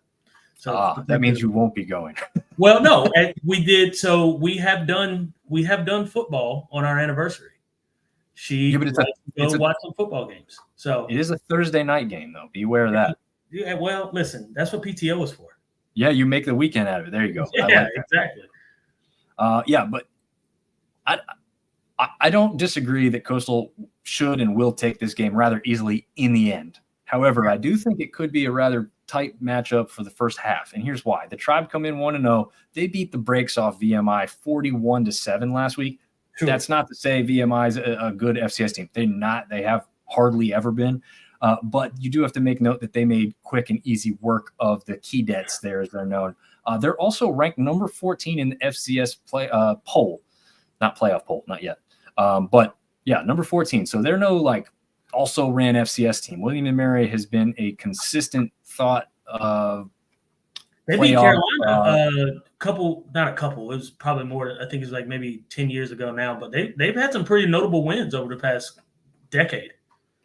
So that means you won't be going. Well, no, we did. So we have done football on our anniversary. She but go watch some football games. So it is a Thursday night game, though. Be aware of that. Yeah, well, listen, that's what PTO is for. Yeah, you make the weekend out of it. There you go. Yeah, exactly. But I don't disagree that Coastal should and will take this game rather easily in the end. However, I do think it could be a rather tight matchup for the first half, and here's why. The Tribe come in 1-0. They beat the brakes off VMI 41-7 last week. Sure. That's not to say VMI is a good FCS team. They're not. They have hardly ever been. But you do have to make note that they made quick and easy work of the Keydets there, as they're known. They're also ranked number 14 in the FCS poll. Not playoff poll, not yet. But, yeah, number 14. So they're no, also ran FCS team. William and Mary has been a consistent thought of they beat Carolina not a couple. It was probably more. I think it's maybe 10 years ago now. But they've had some pretty notable wins over the past decade.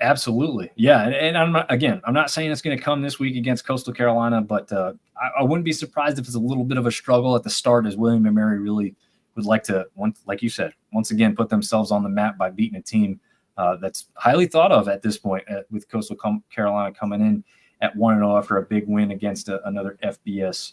Absolutely. Yeah. And I'm not saying it's going to come this week against Coastal Carolina, but I wouldn't be surprised if it's a little bit of a struggle at the start, as William and Mary really would like to, like you said, once again, put themselves on the map by beating a team that's highly thought of at this point, with Coastal Carolina coming in at 1-0 after a big win against another FBS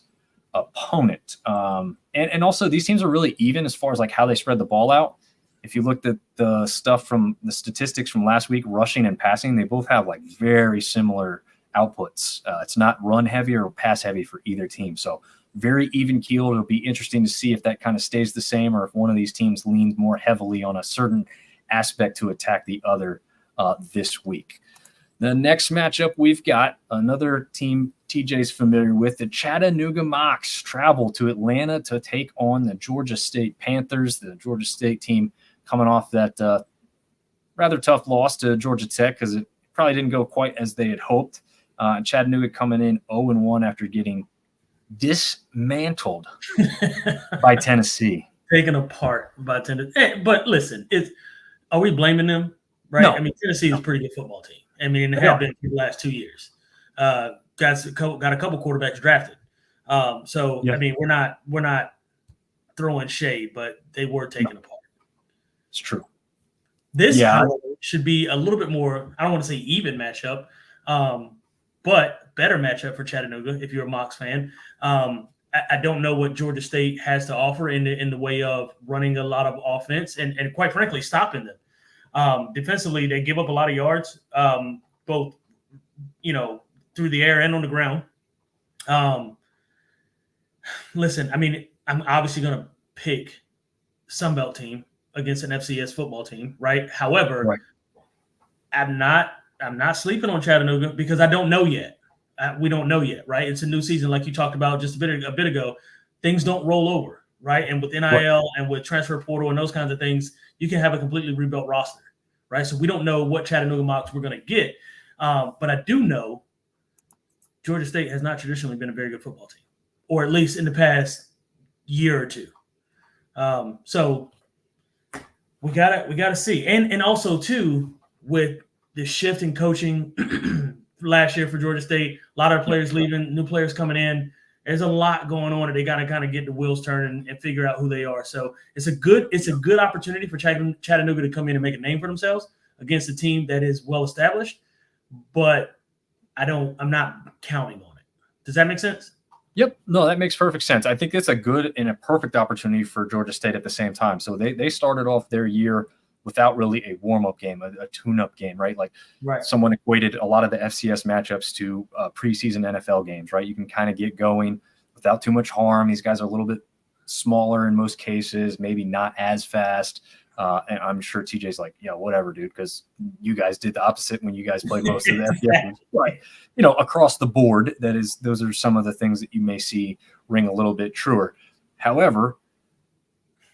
opponent. And also these teams are really even as far as like how they spread the ball out. If you looked at the stuff from the statistics from last week, rushing and passing, they both have like very similar outputs. It's not run heavy or pass heavy for either team. So very even keeled. It'll be interesting to see if that kind of stays the same or if one of these teams leans more heavily on a certain aspect to attack the other this week. The next matchup, we've got another team TJ's familiar with. The Chattanooga Mocs travel to Atlanta to take on the Georgia State Panthers. The Georgia State team coming off that rather tough loss to Georgia Tech because it probably didn't go quite as they had hoped. Chattanooga coming in 0-1 after getting dismantled by Tennessee. Taken apart by Tennessee. Hey, but listen, are we blaming them? Right? No. I mean, Tennessee is a pretty good football team. I mean, they have been for the last 2 years. Got a couple quarterbacks drafted. So I mean, we're not throwing shade, but they were taken apart. It's true. This however, should be a little bit more, I don't want to say even matchup, but better matchup for Chattanooga if you're a Mocs fan. I don't know what Georgia State has to offer in the way of running a lot of offense and quite frankly, stopping them. Defensively, they give up a lot of yards, both, through the air and on the ground. Listen, I mean, I'm obviously going to pick Sunbelt team against an FCS football team, right? However, I'm not sleeping on Chattanooga because I don't know yet. We don't know yet, right? It's a new season, like you talked about just a bit ago. Things don't roll over, right? And with NIL and with transfer portal and those kinds of things, you can have a completely rebuilt roster, right? So we don't know what Chattanooga Mocs we're going to get. But I do know Georgia State has not traditionally been a very good football team, or at least in the past year or two. So we gotta see. And also too, with the shift in coaching last year for Georgia State, a lot of players leaving, new players coming in. There's a lot going on, and they got to kind of get the wheels turning and figure out who they are. So it's a good opportunity for Chattanooga to come in and make a name for themselves against a team that is well established. But I'm not counting on it. Does that make sense? Yep. No, that makes perfect sense. I think it's a good and a perfect opportunity for Georgia State at the same time. So they started off their year without really a warm-up game, a tune-up game, right? Someone equated a lot of the FCS matchups to preseason NFL games, right? You can kind of get going without too much harm. These guys are a little bit smaller in most cases, maybe not as fast. And I'm sure TJ's like, yeah, whatever, dude, because you guys did the opposite when you guys played most of the FCS games. Right. Across the board, those are some of the things that you may see ring a little bit truer. However,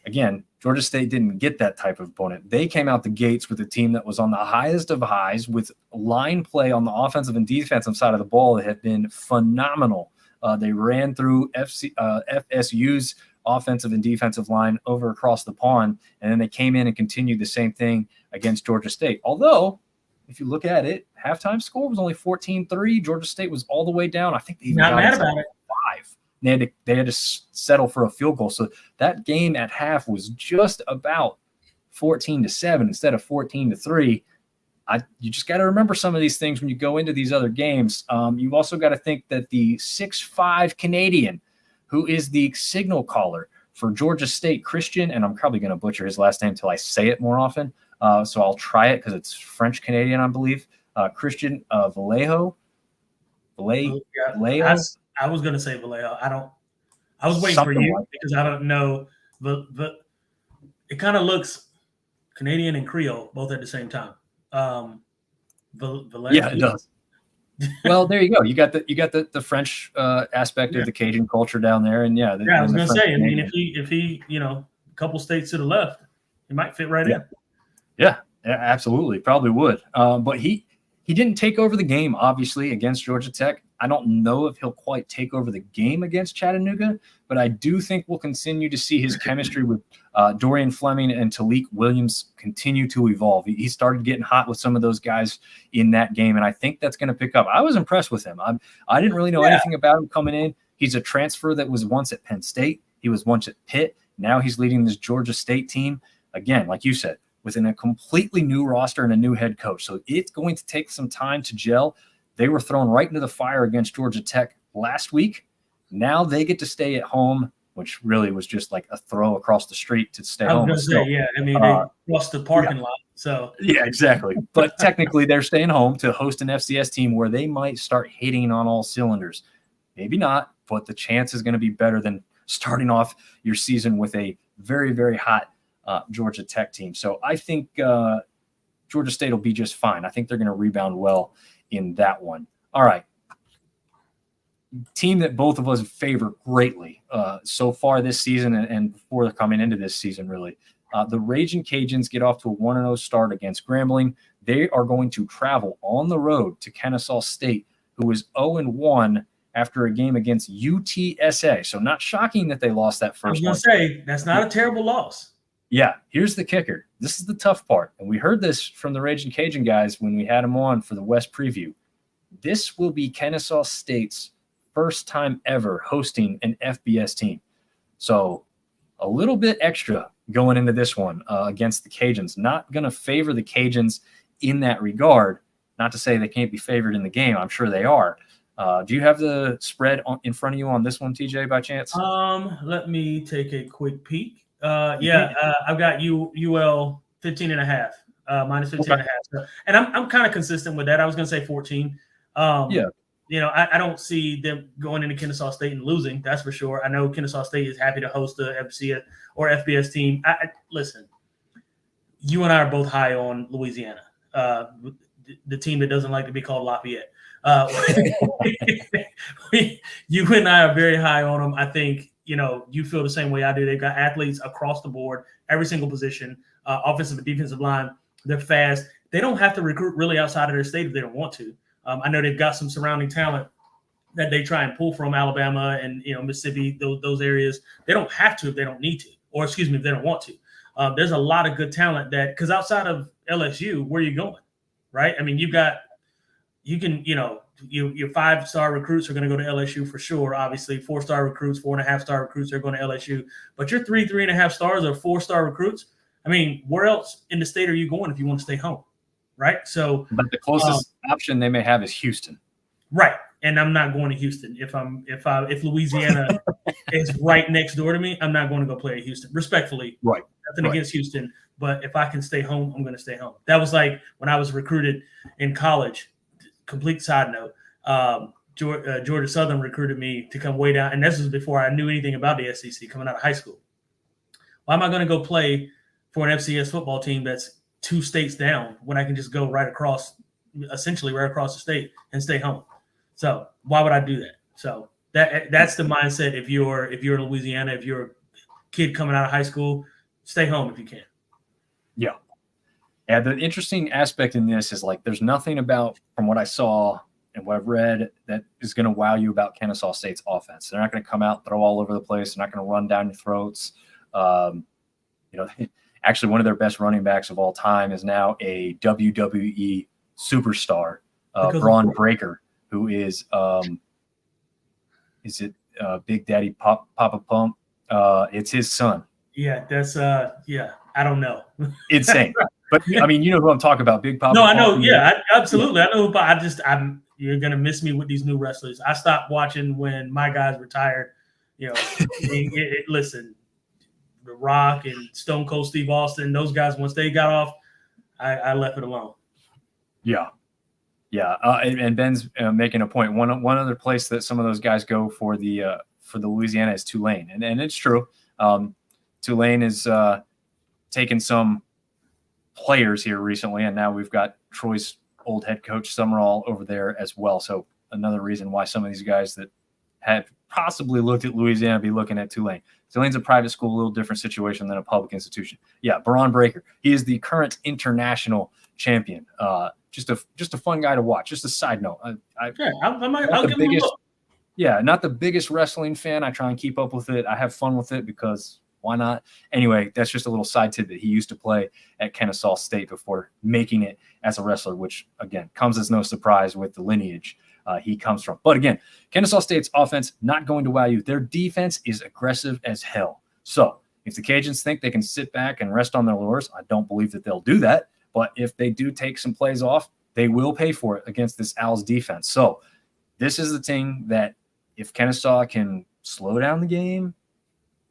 again, Georgia State didn't get that type of opponent. They came out the gates with a team that was on the highest of highs with line play on the offensive and defensive side of the ball that had been phenomenal. They ran through FSU's offensive and defensive line over across the pond, and then they came in and continued the same thing against Georgia State. Although, if you look at it, halftime score was only 14-3. Georgia State was all the way down. I think they even not got mad about it. 5. They had to settle for a field goal. So that game at half was just about 14-7 instead of 14-3. You just got to remember some of these things when you go into these other games. You've also got to think that the 6'5" Canadian, who is the signal caller for Georgia State, Christian, and I'm probably going to butcher his last name until I say it more often. So I'll try it because it's French Canadian, I believe. Christian Vallejo. Vallejo. I was going to say Vallejo. I was waiting for you because I don't know. But it kind of looks Canadian and Creole both at the same time. Vallejo. Yeah, it does. Well, there you go. You got the French aspect of the Cajun culture down there, and I was going to say. I mean, if he a couple states to the left, he might fit right in. Yeah, absolutely, probably would. But he didn't take over the game, obviously, against Georgia Tech. I don't know if he'll quite take over the game against Chattanooga, but I do think we'll continue to see his chemistry with Dorian Fleming and Talik Williams continue to evolve. He started getting hot with some of those guys in that game, and I think that's going to pick up. I was impressed with him. I didn't really know anything about him coming in. He's a transfer that was once at Penn State. He was once at Pitt. Now he's leading this Georgia State team. Again, like you said, within a completely new roster and a new head coach. So it's going to take some time to gel. They were thrown right into the fire against Georgia Tech last week. Now they get to stay at home, which really was just like a throw across the street to stay home. I was going to say, yeah. I mean, they lost the parking lot. So yeah, exactly. But technically, they're staying home to host an FCS team where they might start hitting on all cylinders. Maybe not, but the chance is going to be better than starting off your season with a very, very hot Georgia Tech team. So I think Georgia State will be just fine. I think they're going to rebound well in that one. All right. Team that both of us favor greatly so far this season and before they're coming into this season, really. The Ragin' Cajuns get off to a 1-0 start against Grambling. They are going to travel on the road to Kennesaw State, who is 0-1 after a game against UTSA. So not shocking that they lost that first one. I was going to say, that's not a terrible loss. Yeah, here's the kicker. This is the tough part. And we heard this from the Ragin' Cajun guys when we had them on for the West preview. This will be Kennesaw State's first time ever hosting an FBS team. So a little bit extra going into this one against the Cajuns. Not going to favor the Cajuns in that regard. Not to say they can't be favored in the game. I'm sure they are. Do you have the spread in front of you on this one, TJ, by chance? Let me take a quick peek. I've got UL 15.5, minus 15.5. So, and I'm kind of consistent with that. I was going to say 14. I don't see them going into Kennesaw State and losing. That's for sure. I know Kennesaw State is happy to host the FCS or FBS team. Listen, you and I are both high on Louisiana, the team that doesn't like to be called Lafayette. You and I are very high on them. I think, you feel the same way I do. They've got athletes across the board, every single position, offensive and defensive line. They're fast. They don't have to recruit really outside of their state if they don't want to. I know they've got some surrounding talent that they try and pull from Alabama and, Mississippi, those areas. They don't have to if they don't need to, or if they don't want to. There's a lot of good talent because outside of LSU, where are you going? Right. I mean, your 5-star recruits are going to go to LSU for sure. Obviously 4-star recruits, 4.5-star recruits are going to LSU, but your 3.5 stars or 4-star recruits. I mean, where else in the state are you going if you want to stay home? Right. So, but the closest option they may have is Houston. Right. And I'm not going to Houston. If Louisiana is right next door to me, I'm not going to go play at Houston. Respectfully. Right. Nothing against Houston, but if I can stay home, I'm going to stay home. That was like when I was recruited in college. Complete side note. Georgia Southern recruited me to come way down. And this was before I knew anything about the SEC coming out of high school. Why am I going to go play for an FCS football team that's 2 states down when I can just go essentially right across the state and stay home? So why would I do that? So that's the mindset. If you're in Louisiana, if you're a kid coming out of high school, stay home if you can. Yeah. Yeah. The interesting aspect in this is there's nothing about, from what I saw and what I've read, that is going to wow you about Kennesaw State's offense. They're not going to come out, throw all over the place. They're not going to run down your throats. Actually, one of their best running backs of all time is now a WWE superstar, Braun Breaker, who is Big Daddy Papa Pump? It's his son. Yeah, that's I don't know. Insane. But I mean, you know who I'm talking about, Big Papa. No, I know. Yeah, absolutely. I know. But you're gonna miss me with these new wrestlers. I stopped watching when my guys retired. Listen, The Rock and Stone Cold Steve Austin, those guys, once they got off, I left it alone. Yeah. Yeah. And Ben's making a point. One other place that some of those guys go for the Louisiana is Tulane. And it's true. Tulane is taken some players here recently, and now we've got Troy's old head coach Summerall over there as well. So another reason why some of these guys that had possibly looked at Louisiana be looking at Tulane. Tulane's a private school, a little different situation than a public institution. Yeah, Braun Breaker. He is the current international champion. Just a fun guy to watch. Just a side note. I'll give him a look. Yeah, not the biggest wrestling fan. I try and keep up with it. I have fun with it because why not? Anyway, that's just a little side tidbit. He used to play at Kennesaw State before making it as a wrestler, which, again, comes as no surprise with the lineage he comes from. But again, Kennesaw State's offense not going to wow you. Their defense is aggressive as hell. So if the Cajuns think they can sit back and rest on their laurels, I don't believe that they'll do that. But if they do take some plays off, they will pay for it against this Owls defense. So this is the thing that if Kennesaw can slow down the game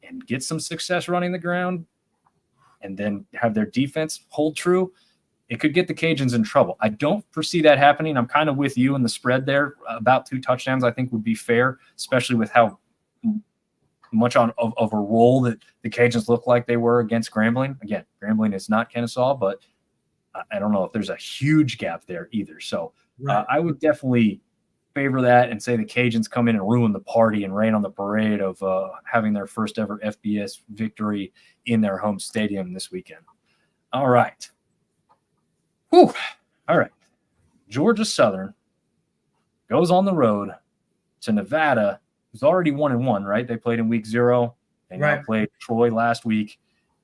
and get some success running the ground and then have their defense hold true, it could get the Cajuns in trouble. I don't foresee that happening. I'm kind of with you in the spread there. About 2 touchdowns, I think, would be fair, especially with how much of a role that the Cajuns look like they were against Grambling. Again, Grambling is not Kennesaw, but I don't know if there's a huge gap there either. So I would definitely favor that and say the Cajuns come in and ruin the party and rain on the parade of having their first ever FBS victory in their home stadium this weekend. All right. Whew. All right. Georgia Southern goes on the road to Nevada, who's already 1-1, right? They played in week 0. They now played Troy last week.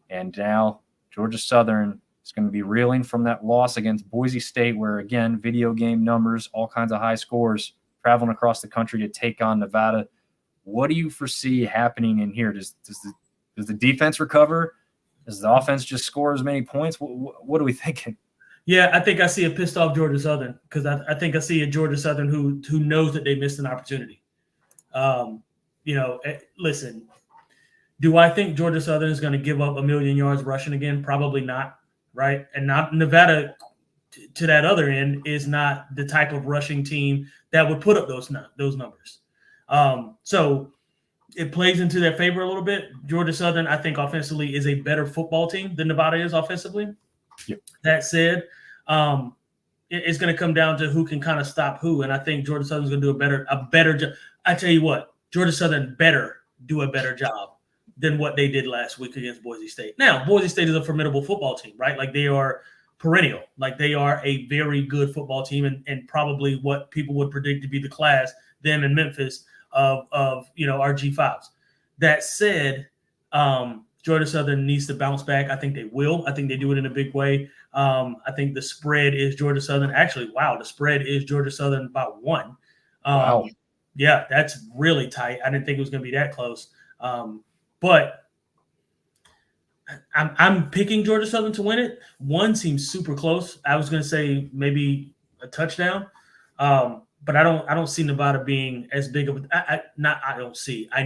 And now Georgia Southern is going to be reeling from that loss against Boise State, where, again, video game numbers, all kinds of high scores, traveling across the country to take on Nevada. What do you foresee happening in here? Does the defense recover? Does the offense just score as many points? What are we thinking? Yeah, I think I see a pissed off Georgia Southern because I think I see a Georgia Southern who knows that they missed an opportunity. Listen, do I think Georgia Southern is going to give up 1,000,000 yards rushing again? Probably not, right? And not Nevada, to that other end, is not the type of rushing team that would put up those numbers. So it plays into their favor a little bit. Georgia Southern, I think, offensively is a better football team than Nevada is offensively. Yep. That said, it's going to come down to who can kind of stop who, and I think Georgia Southern's going to do a better job. I tell you what, Georgia Southern better do a better job than what they did last week against Boise State. Now, Boise State is a formidable football team, right? Like, they are perennial. Like, they are a very good football team and probably what people would predict to be the class, them in Memphis, of our G5s. That said, Georgia Southern needs to bounce back. I think they will. I think they do it in a big way. I think the spread is Georgia Southern. Actually, the spread is Georgia Southern by 1. Wow. Yeah, that's really tight. I didn't think it was going to be that close. But I'm picking Georgia Southern to win it. 1 seems super close. I was going to say maybe a touchdown. But I don't see Nevada being as big of I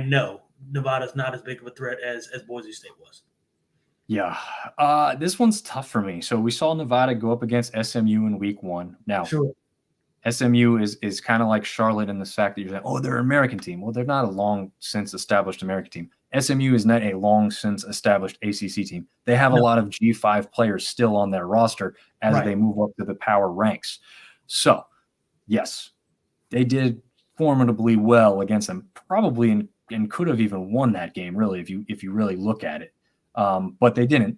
know Nevada's not as big of a threat as Boise State was. Yeah. This one's tough for me. So we saw Nevada go up against SMU in week 1. Now, sure, SMU is kind of like Charlotte in the fact that you're saying, oh, they're an American team. Well, they're not a long since established American team. SMU is not a long since established ACC team. They have a lot of G5 players still on their roster as they move up to the power ranks. So, yes, they did formidably well against them, probably and could have even won that game, really, if you really look at it. But they didn't.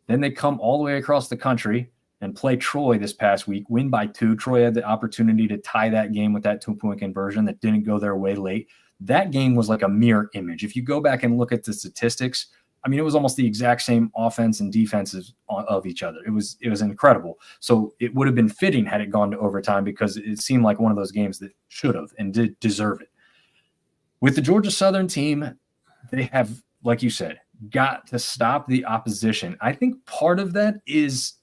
Then they come all the way across the country and play Troy this past week, win by 2. Troy had the opportunity to tie that game with that 2-point conversion that didn't go their way late. That game was like a mirror image. If you go back and look at the statistics, I mean, it was almost the exact same offense and defenses of each other. It was incredible. So it would have been fitting had it gone to overtime because it seemed like one of those games that should have and did deserve it. With the Georgia Southern team, they have, like you said, got to stop the opposition. I think part of that is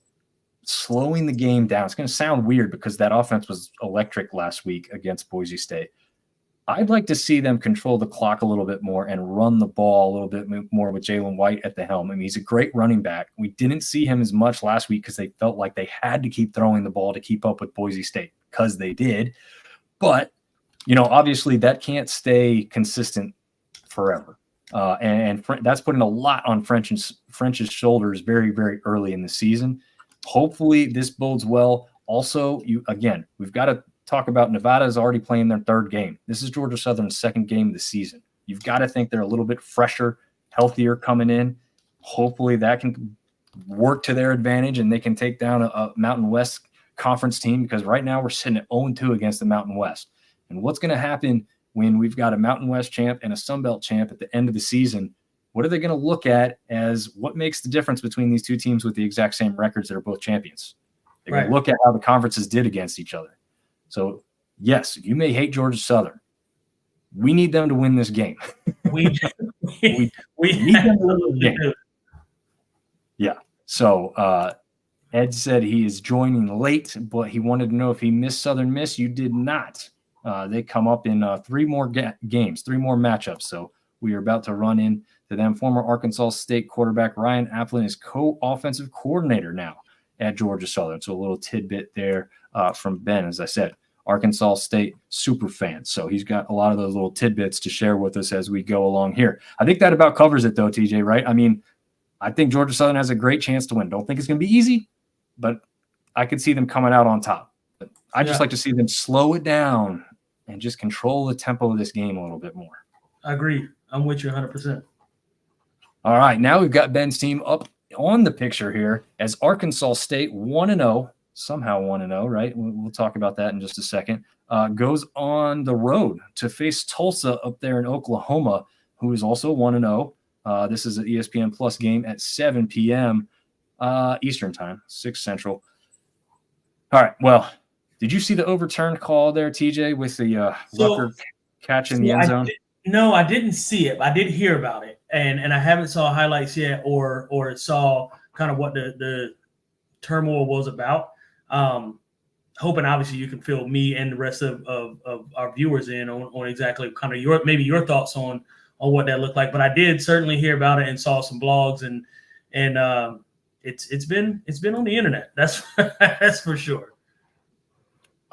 slowing the game down. It's going to sound weird because that offense was electric last week against Boise State. I'd like to see them control the clock a little bit more and run the ball a little bit more with Jalen White at the helm. I mean, he's a great running back. We didn't see him as much last week because they felt like they had to keep throwing the ball to keep up with Boise State because they did. But, obviously that can't stay consistent forever. And that's putting a lot on French's shoulders very, very early in the season. Hopefully this bodes well. Also, we've got to talk about Nevada is already playing their 3rd game. This is Georgia Southern's 2nd game of the season. You've got to think they're a little bit fresher, healthier coming in. Hopefully that can work to their advantage and they can take down a Mountain West conference team, because right now we're sitting at 0-2 against the Mountain West. And what's going to happen when we've got a Mountain West champ and a Sun Belt champ at the end of the season? What are they going to look at as what makes the difference between these two teams with the exact same records that are both champions? They're going to look at how the conferences did against each other. So, yes, you may hate Georgia Southern. We need them to win this game. we need them to win this game. Yeah. So, Ed said he is joining late, but he wanted to know if he missed Southern Miss. You did not. They come up in 3 more games, 3 more matchups. So we are about to run into them. Former Arkansas State quarterback Ryan Applin is co-offensive coordinator now at Georgia Southern. So a little tidbit there from Ben, as I said, Arkansas State super fan. So he's got a lot of those little tidbits to share with us as we go along here. I think that about covers it, though, TJ, right? I mean, I think Georgia Southern has a great chance to win. Don't think it's going to be easy, but I could see them coming out on top. But I just like to see them slow it down and just control the tempo of this game a little bit more. I agree. I'm with you 100%. All right, now we've got Ben's team up on the picture here as Arkansas State 1-0, somehow 1-0, right? We'll talk about that in just a second. Goes on the road to face Tulsa up there in Oklahoma, who is also 1-0. This is an ESPN Plus game at 7 p.m. Eastern time, 6 Central. All right, well, did you see the overturned call there, TJ, with the Rucker catch in the end zone? No, I didn't see it. I did hear about it, and I haven't saw highlights yet or saw kind of what the turmoil was about. Hoping obviously you can fill me and the rest of our viewers in on exactly kind of your thoughts on what that looked like. But I did certainly hear about it and saw some blogs and it's been on the internet. That's that's for sure.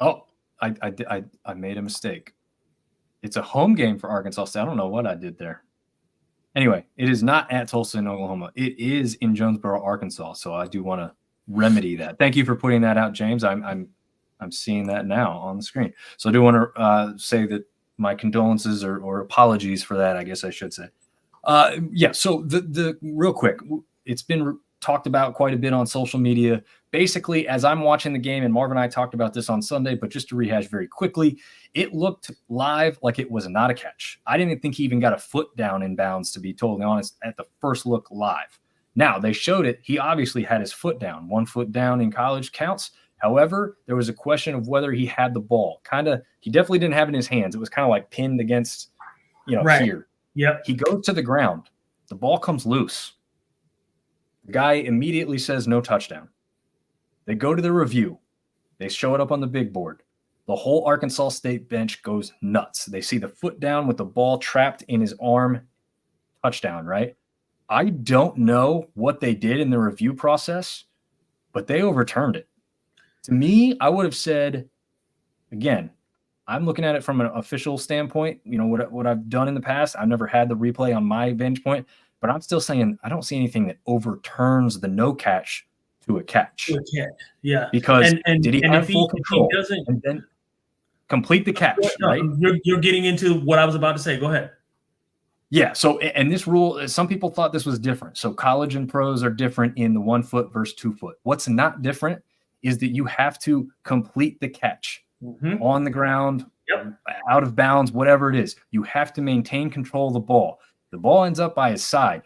Oh, I made a mistake. It's a home game for Arkansas State. I don't know what I did there. Anyway, it is not at Tulsa in Oklahoma. It is in Jonesboro, Arkansas. So I do want to remedy that. Thank you for putting that out, James. I'm seeing that now on the screen. So I do want to say that my condolences or apologies for that, I guess I should say. Yeah. So the real quick, it's been talked about quite a bit on social media. Basically, as I'm watching the game, and Marv and I talked about this on Sunday, but just to rehash very quickly, it looked live like it was not a catch. I didn't think he even got a foot down in bounds, to be totally honest, at the first look live. Now, they showed it. He obviously had his foot down. 1 foot down in college counts. However, there was a question of whether he had the ball. He definitely didn't have it in his hands. It was kind of like pinned against, here. Yep. He goes to the ground. The ball comes loose. The guy immediately says no touchdown. They go to the review. They show it up on the big board. The whole Arkansas State bench goes nuts. They see the foot down with the ball trapped in his arm. Touchdown, right? I don't know what they did in the review process, but they overturned it. To me, I would have said, again, I'm looking at it from an official standpoint. What I've done in the past. I've never had the replay on my vantage point, but I'm still saying I don't see anything that overturns the no catch to a catch. Yeah. Because did he have full control and then complete the catch? Right? You're getting into what I was about to say. Go ahead. Yeah. So, and this rule, some people thought this was different. So college and pros are different in the 1 foot versus 2 foot. What's not different is that you have to complete the catch on the ground, out of bounds, whatever it is. You have to maintain control of the ball. The ball ends up by his side.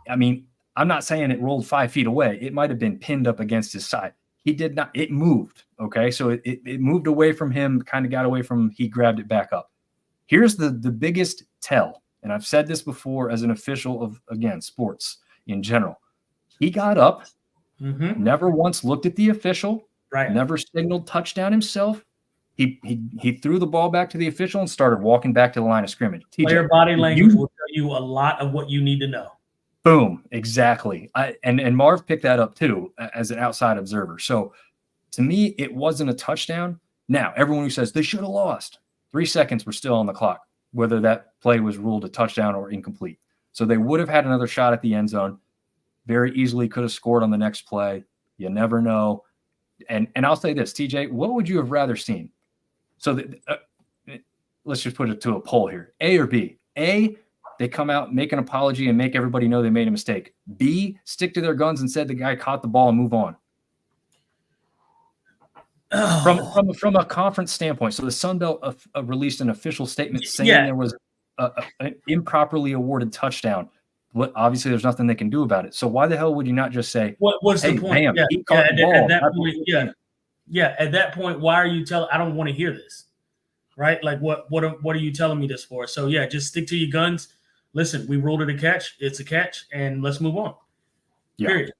I mean, I'm not saying it rolled 5 feet away. It might have been pinned up against his side. He did not. It moved. Okay. So it moved away from him, kind of got away from him. He grabbed it back up. Here's the biggest tell. And I've said this before as an official of, again, sports in general. He got up, never once looked at the official, never signaled touchdown himself. He threw the ball back to the official and started walking back to the line of scrimmage. Player body language will tell you a lot of what you need to know. Boom, exactly. And Marv picked that up too as an outside observer. So to me, it wasn't a touchdown. Now, everyone who says they should have lost, 3 seconds were still on the clock, whether that play was ruled a touchdown or incomplete. So they would have had another shot at the end zone. Very easily could have scored on the next play. You never know. And I'll say this, TJ, what would you have rather seen? So let's just put it to a poll here. A or B? A, they come out, make an apology, and make everybody know they made a mistake. B, stick to their guns and said the guy caught the ball and move on. Oh. From a conference standpoint, so the Sun Belt released an official statement saying there was an improperly awarded touchdown. Obviously, there's nothing they can do about it. So why the hell would you not just say, what's hey, the point? Bam, he caught the ball. At that point, at that point, why are you telling? I don't want to hear this, right? Like, what are you telling me this for? So yeah, just stick to your guns. Listen, we ruled it a catch. It's a catch, and let's move on. Yeah. Period.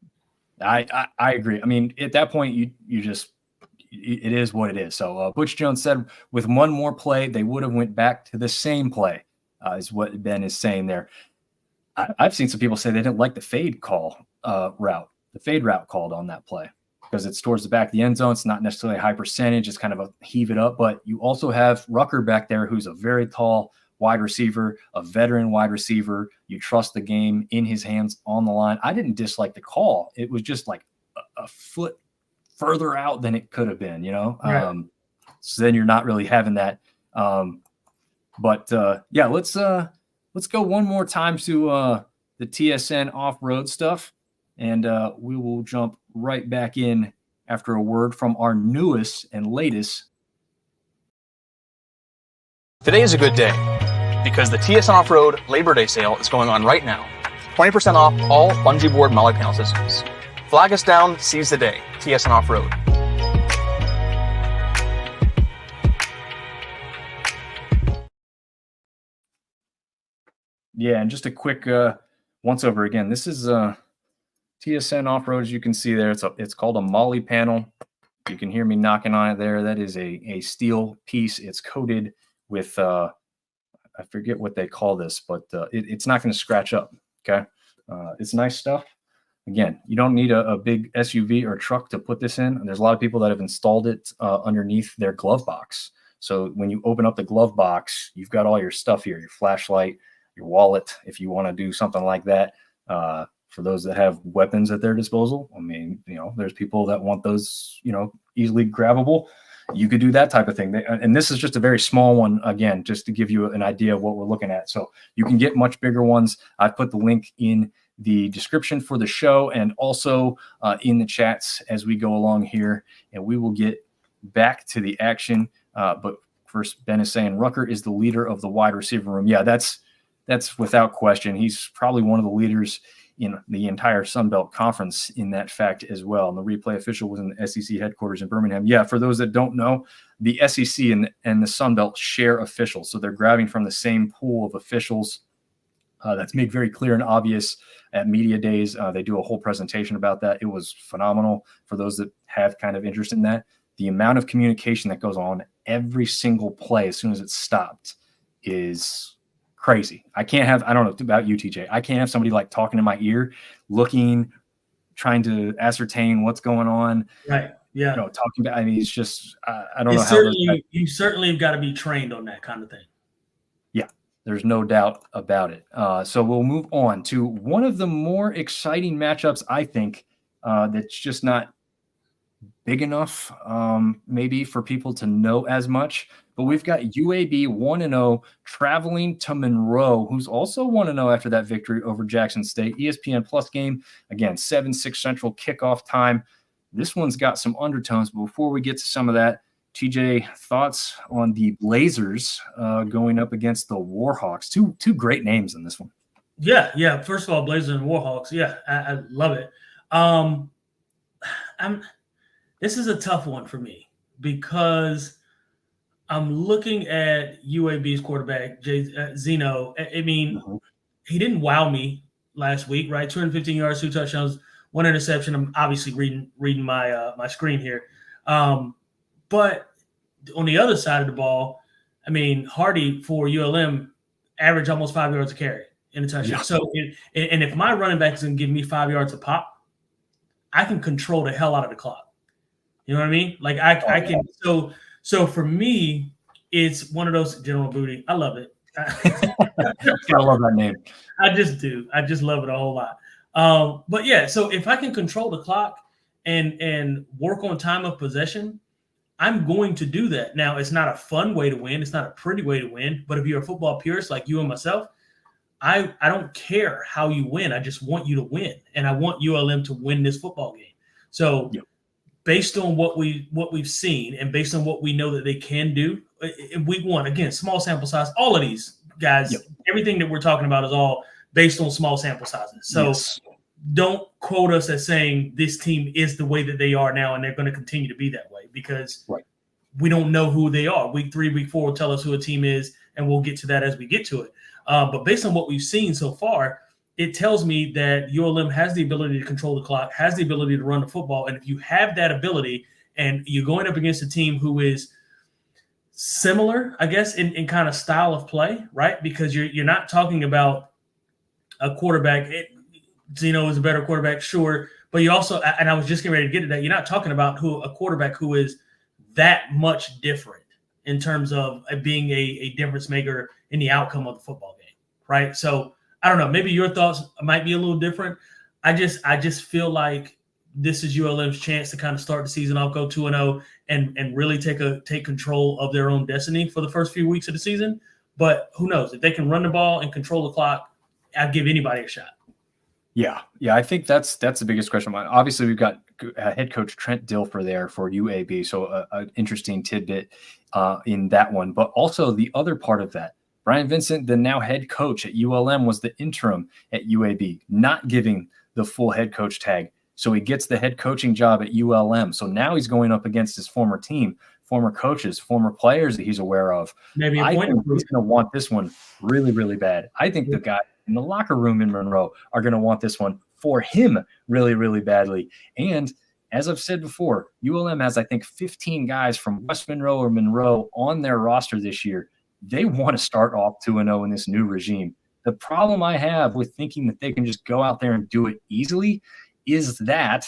I agree. I mean, at that point, you just it is what it is. So Butch Jones said with one more play, they would have went back to the same play, is what Ben is saying there. I've seen some people say they didn't like the fade call route, the fade route called on that play, because it's towards the back of the end zone. It's not necessarily a high percentage. It's kind of a heave it up, but you also have Rucker back there, who's a very tall wide receiver, a veteran wide receiver. You trust the game in his hands on the line. I didn't dislike the call. It was just like a foot further out than it could have been, you know? Right. So then you're not really having that. But let's go one more time to the TSN Off Road stuff, and we will jump right back in after a word from our newest and latest. Today is a good day because the TSN Off Road Labor Day sale is going on right now. 20% off all bungee board molly panel systems. Flag us down, seize the day. TSN Off Road. Yeah, and just a quick once over again. This is TSN Off Road. As you can see there, it's called a molly panel. You can hear me knocking on it there. That is a steel piece. It's coated with I forget what they call this, but it's not going to scratch up. Okay, it's nice stuff. Again, you don't need a big SUV or truck to put this in. There's a lot of people that have installed it underneath their glove box. So when you open up the glove box, you've got all your stuff here, your flashlight, your wallet, if you want to do something like that. For those that have weapons at their disposal, I mean, you know, there's people that want those, you know, easily grabbable. You could do that type of thing. And this is just a very small one, again, just to give you an idea of what we're looking at. So you can get much bigger ones. I've put the link in the description for the show and also in the chats as we go along here, and we will get back to the action. But first, Ben is saying Rucker is the leader of the wide receiver room. Yeah, that's without question. He's probably one of the leaders in the entire Sun Belt Conference in that fact as well. And the replay official was in the SEC headquarters in Birmingham. Yeah, for those that don't know, the SEC and the Sun Belt share officials. So they're grabbing from the same pool of officials. That's made very clear and obvious at media days. They do a whole presentation about that. It was phenomenal for those that have kind of interest in that. The amount of communication that goes on every single play as soon as it's stopped is crazy. I don't know about you, TJ. I can't have somebody like talking in my ear, looking, trying to ascertain what's going on. Right. Yeah. You know, talking about, I mean, it's just, I don't know how. You certainly have got to be trained on that kind of thing. Yeah, there's no doubt about it. So we'll move on to one of the more exciting matchups, I think, that's just not big enough maybe for people to know as much. But we've got UAB 1-0 traveling to Monroe, who's also 1-0 after that victory over Jackson State. ESPN Plus game, again, 7-6 Central kickoff time. This one's got some undertones. But before we get to some of that, TJ, thoughts on the Blazers going up against the Warhawks? Two great names in this one. Yeah. First of all, Blazers and Warhawks. Yeah, I love it. This is a tough one for me because I'm looking at UAB's quarterback, Zeno. I mean, he didn't wow me last week, right? 215 yards, 2 touchdowns, 1 interception. I'm obviously reading my my screen here. But on the other side of the ball, I mean, Hardy for ULM averaged almost 5 yards a carry in a touchdown. Yeah. So, and if my running back is going to give me 5 yards a pop, I can control the hell out of the clock. You know what I mean? Like I can. So for me, it's one of those General Booty. I love it. I love that name. I just do. I just love it a whole lot. But yeah, so if I can control the clock and work on time of possession, I'm going to do that. Now, it's not a fun way to win. It's not a pretty way to win. But if you're a football purist like you and myself, I don't care how you win. I just want you to win, and I want ULM to win this football game. So, based on what we've seen, and based on what we know that they can do in week 1, again, small sample size. All of these guys, everything that we're talking about is all based on small sample sizes. So, don't quote us as saying this team is the way that they are now, and they're going to continue to be that way, because we don't know who they are. Week 3, week 4 will tell us who a team is, and we'll get to that as we get to it. But based on what we've seen so far, it tells me that ULM has the ability to control the clock, has the ability to run the football. And if you have that ability and you're going up against a team who is similar, I guess, in kind of style of play, right? Because you're not talking about a quarterback. Zeno is a better quarterback, sure. But you also, and I was just getting ready to get to that, you're not talking about a quarterback who is that much different in terms of being a difference maker in the outcome of the football game, right? So I don't know, maybe your thoughts might be a little different. I just feel like this is ULM's chance to kind of start the season off, go 2-0, and really take control of their own destiny for the first few weeks of the season. But who knows? If they can run the ball and control the clock, I'd give anybody a shot. Yeah, I think that's the biggest question. Obviously, we've got head coach Trent Dilfer there for UAB, so an interesting tidbit in that one. But also the other part of that, Brian Vincent, the now head coach at ULM, was the interim at UAB, not giving the full head coach tag. So he gets the head coaching job at ULM. So now he's going up against his former team, former coaches, former players that he's aware of. Maybe I think he's going to want this one really, really bad. I think the guy in the locker room in Monroe are going to want this one for him really, really badly. And as I've said before, ULM has, I think, 15 guys from West Monroe or Monroe on their roster this year. They want to start off 2-0 in this new regime. The problem I have with thinking that they can just go out there and do it easily is that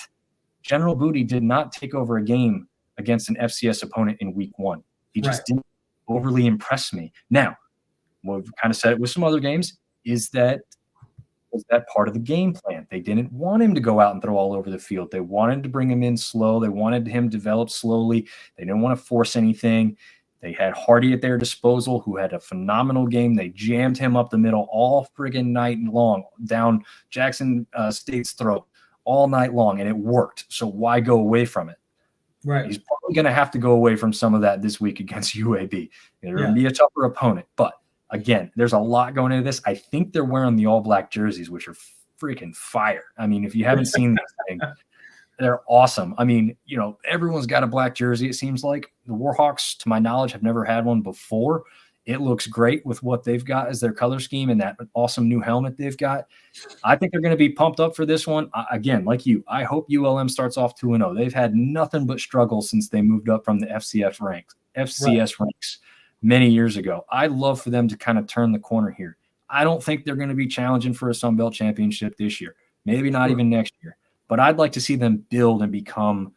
General Booty did not take over a game against an FCS opponent in week 1. He just didn't overly impress me. Now, what we've kind of said it with some other games is that was that part of the game plan. They didn't want him to go out and throw all over the field. They wanted to bring him in slow. They wanted him to develop slowly. They didn't want to force anything. They had Hardy at their disposal, who had a phenomenal game. They jammed him up the middle all friggin' night long, down Jackson State's throat all night long, and it worked. So why go away from it? Right. He's probably going to have to go away from some of that this week against UAB. It'll going to be a tougher opponent. But, again, there's a lot going into this. I think they're wearing the all-black jerseys, which are freaking fire. I mean, if you haven't seen this thing, they're awesome. I mean, you know, everyone's got a black jersey, it seems like. The Warhawks, to my knowledge, have never had one before. It looks great with what they've got as their color scheme and that awesome new helmet they've got. I think they're going to be pumped up for this one. Again, like you, I hope ULM starts off 2-0. They've had nothing but struggles since they moved up from the FCS ranks many years ago. I'd love for them to kind of turn the corner here. I don't think they're going to be challenging for a Sun Belt championship this year, maybe not even next year. But I'd like to see them build and become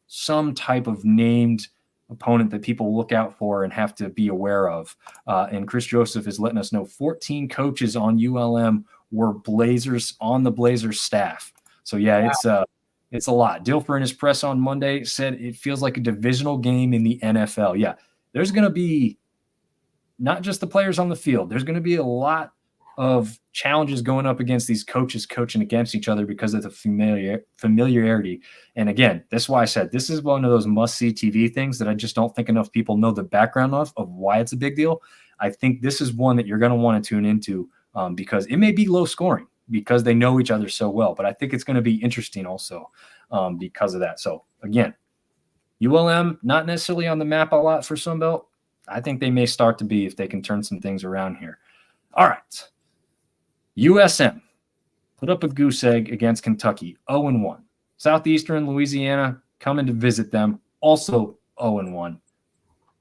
some type of named opponent that people look out for and have to be aware of. And Chris Joseph is letting us know 14 coaches on ULM were Blazers on the Blazers staff. So, yeah, it's a lot. Dilfer in his press on Monday said it feels like a divisional game in the NFL. Yeah, there's going to be not just the players on the field. There's going to be a lot of challenges going up against these coaches coaching against each other because of the familiarity. And again, that's why I said this is one of those must-see TV things that I just don't think enough people know the background of why it's a big deal. I think this is one that you're going to want to tune into because it may be low scoring because they know each other so well. But I think it's going to be interesting also because of that. So, again, ULM, not necessarily on the map a lot for Sunbelt. I think they may start to be if they can turn some things around here. All right. USM put up a goose egg against Kentucky, 0-1. Southeastern Louisiana coming to visit them, also 0-1.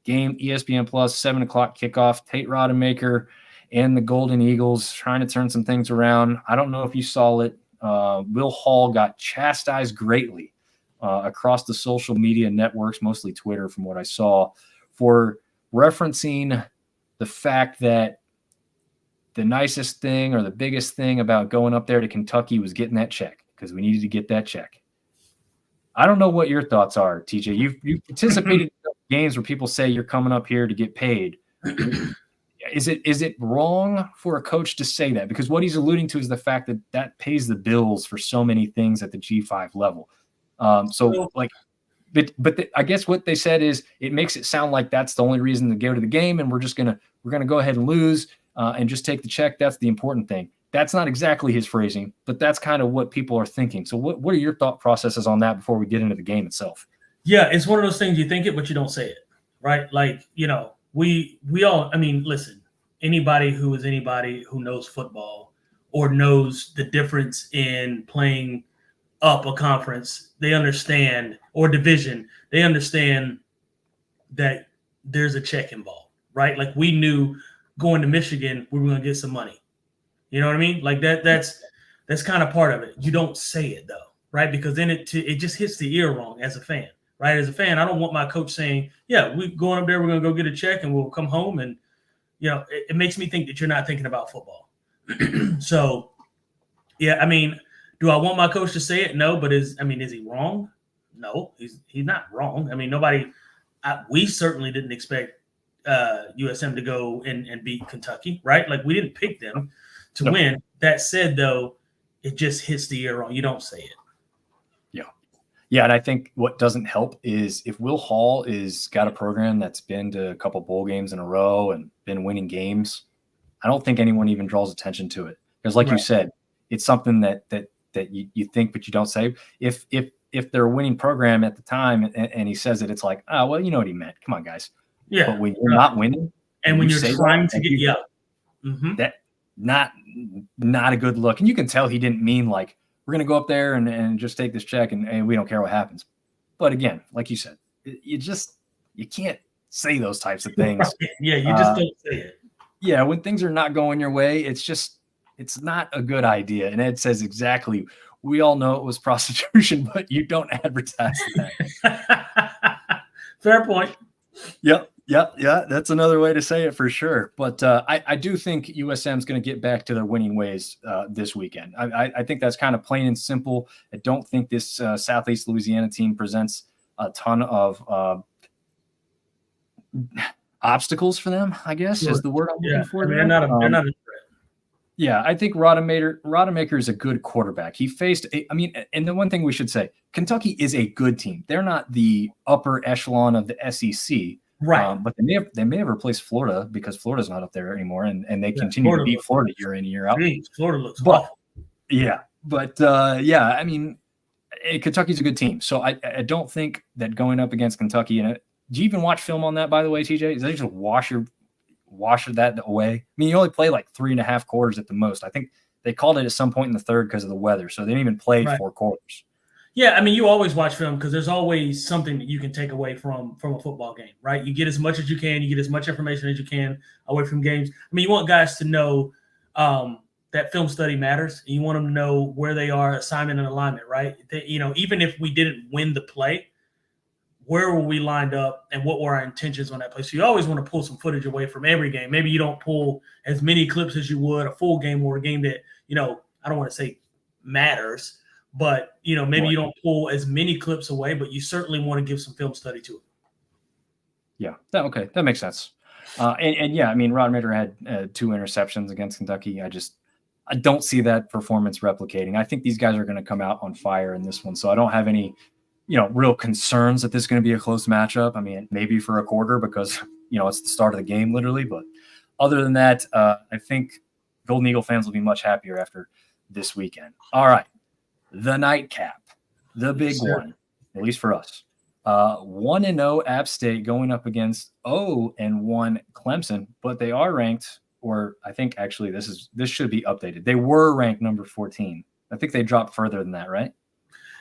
Game ESPN Plus, 7 o'clock kickoff. Tate Rodemaker and the Golden Eagles trying to turn some things around. I don't know if you saw it. Will Hall got chastised greatly across the social media networks, mostly Twitter from what I saw, for referencing the fact that the nicest thing or the biggest thing about going up there to Kentucky was getting that check because we needed to get that check. I don't know what your thoughts are, TJ. You've participated in games where people say you're coming up here to get paid. is it wrong for a coach to say that? Because what he's alluding to is the fact that that pays the bills for so many things at the G5 level. I guess what they said is it makes it sound like that's the only reason to go to the game, and we're gonna go ahead and lose and just take the check. That's the important thing. That's not exactly his phrasing, but that's kind of what people are thinking. So what are your thought processes on that before we get into the game itself? Yeah, it's one of those things you think it, but you don't say it, right? Like, we all, I mean, listen, anybody who knows football or knows the difference in playing up a conference, they understand, or division, they understand that there's a check involved, right? Like, we knew going to Michigan, we were going to get some money. You know what I mean? Like that's kind of part of it. You don't say it though, right? Because then it just hits the ear wrong as a fan, right? As a fan, I don't want my coach saying, yeah, we're going up there, we're going to go get a check and we'll come home. And, it makes me think that you're not thinking about football. So, yeah, I mean, do I want my coach to say it? No, but is he wrong? No, he's not wrong. I mean, we certainly didn't expect USM to go and beat Kentucky, right? Like, we didn't pick them to win. That said, though, it just hits the ear wrong. You don't say it. Yeah, and I think what doesn't help is if Will Hall is got a program that's been to a couple bowl games in a row and been winning games, I don't think anyone even draws attention to it. Because like you said, it's something that you think but you don't say. If they're a winning program at the time and he says it, it's like, oh, well, you know what he meant. Come on, guys. Yeah. But when you're not winning, and when you're trying to get that not a good look. And you can tell he didn't mean like, we're going to go up there and just take this check and we don't care what happens. But again, like you said, you can't say those types of things. Yeah, you just don't say it. Yeah, when things are not going your way, it's not a good idea. And Ed says exactly, we all know it was prostitution, but you don't advertise that. Fair point. Yep. Yeah, that's another way to say it for sure. But I do think USM is going to get back to their winning ways this weekend. I think that's kind of plain and simple. I don't think this Southeast Louisiana team presents a ton of obstacles for them, I guess, is the word I'm looking for. They're not a threat. Yeah, I think Rodemaker is a good quarterback. He faced, and the one thing we should say, Kentucky is a good team. They're not the upper echelon of the SEC. Right. But they may have replaced Florida because Florida's not up there anymore, and they continue to beat Florida year in and year out. Florida looks awful. Yeah. But Kentucky's a good team. So I don't think that going up against Kentucky, do you even watch film on that, by the way, TJ? Is they just wash that away? I mean, you only play like 3.5 quarters at the most. I think they called it at some point in the third because of the weather. So they didn't even play 4 quarters. Yeah, I mean, you always watch film because there's always something that you can take away from a football game, right? You get as much as you can. You get as much information as you can away from games. I mean, you want guys to know that film study matters. You want them to know where they are, assignment and alignment, right? Even if we didn't win the play, where were we lined up and what were our intentions on that play? So you always want to pull some footage away from every game. Maybe you don't pull as many clips as you would a full game or a game that, I don't want to say matters, but, maybe you don't pull as many clips away, but you certainly want to give some film study to it. Yeah. Okay. That makes sense. Yeah, I mean, Rodemaker had 2 interceptions against Kentucky. I don't see that performance replicating. I think these guys are going to come out on fire in this one. So I don't have any, real concerns that this is going to be a close matchup. I mean, maybe for a quarter because, it's the start of the game literally. But other than that, I think Golden Eagle fans will be much happier after this weekend. All right. The nightcap, the big one, at least for us. 1-0 App State going up against 0-1 Clemson, but they are ranked, or I think actually this should be updated. They were ranked number 14. I think they dropped further than that, right?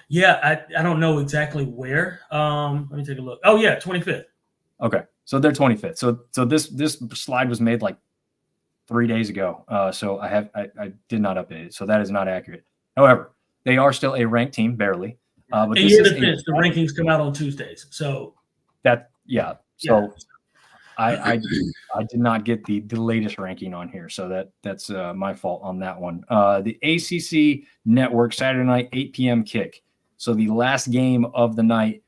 Yeah, I don't know exactly where. Let me take a look. Oh yeah, 25th. Okay, so they're 25th. So this slide was made like 3 days ago. So I did not update it. So that is not accurate. However, they are still a ranked team, barely. But in your defense, the rankings come out on Tuesdays. So that, yeah. So I did not get the latest ranking on here. So that's my fault on that one. The ACC Network, Saturday night, 8 p.m. kick. So the last game of the night,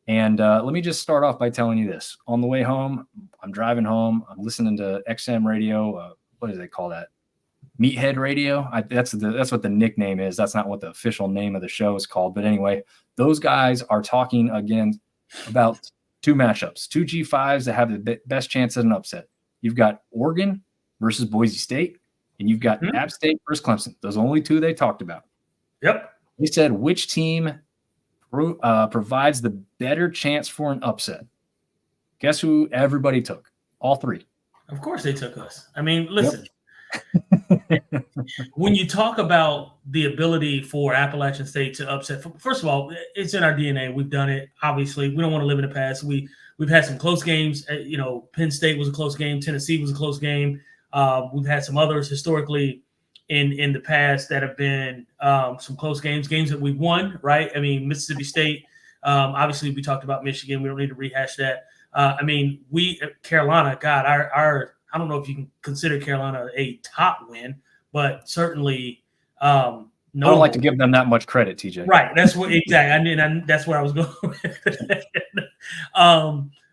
And let me just start off by telling you this. On the way home, I'm driving home. I'm listening to XM radio. What do they call that? Meathead Radio. That's what the nickname is. That's not what the official name of the show is called. But anyway, those guys are talking again about two matchups, two G5s that have the best chance at an upset. You've got Oregon versus Boise State, and you've got App State versus Clemson. Those are the only two they talked about. Yep. They said which team provides the better chance for an upset. Guess who everybody took? All three. Of course they took us. I mean, listen. When you talk about the ability for Appalachian State to upset, first of all, it's in our DNA. We've done it. Obviously, we don't want to live in the past. We've had some close games. Penn State was a close game. Tennessee was a close game. We've had some others historically in the past that have been some close games that we won, right? I mean, Mississippi State, obviously we talked about Michigan. We don't need to rehash that. Carolina, God, our I don't know if you can consider Carolina a top win, but certainly I don't like to give them that much credit, TJ. Right. That's what exactly. That's where I was going.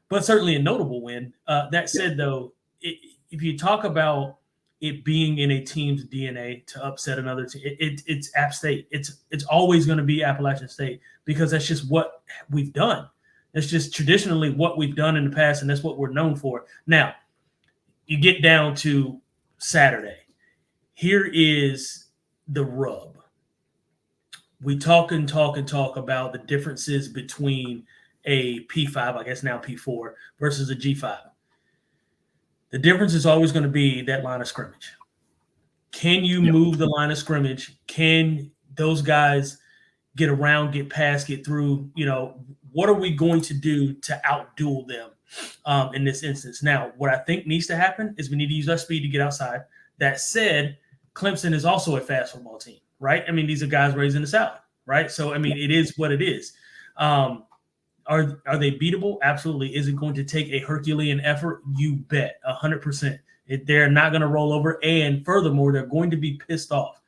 But certainly a notable win. That said, though, if you talk about it being in a team's DNA to upset another team, it's App State. It's always going to be Appalachian State because that's just what we've done. It's just traditionally what we've done in the past, and that's what we're known for. Now, you get down to Saturday. Here is the rub. We talk about the differences between a P5, I guess now P4, versus a G5. The difference is always going to be that line of scrimmage. Can you move the line of scrimmage? Can those guys get around, get past, get through? What are we going to do to outduel them in this instance? Now, what I think needs to happen is we need to use our speed to get outside. That said, Clemson is also a fast football team, right? I mean, these are guys raised in the South, right? So, I mean, it is what it is. Are they beatable? Absolutely. Is it going to take a Herculean effort? You bet, 100%. They're not going to roll over. And furthermore, they're going to be pissed off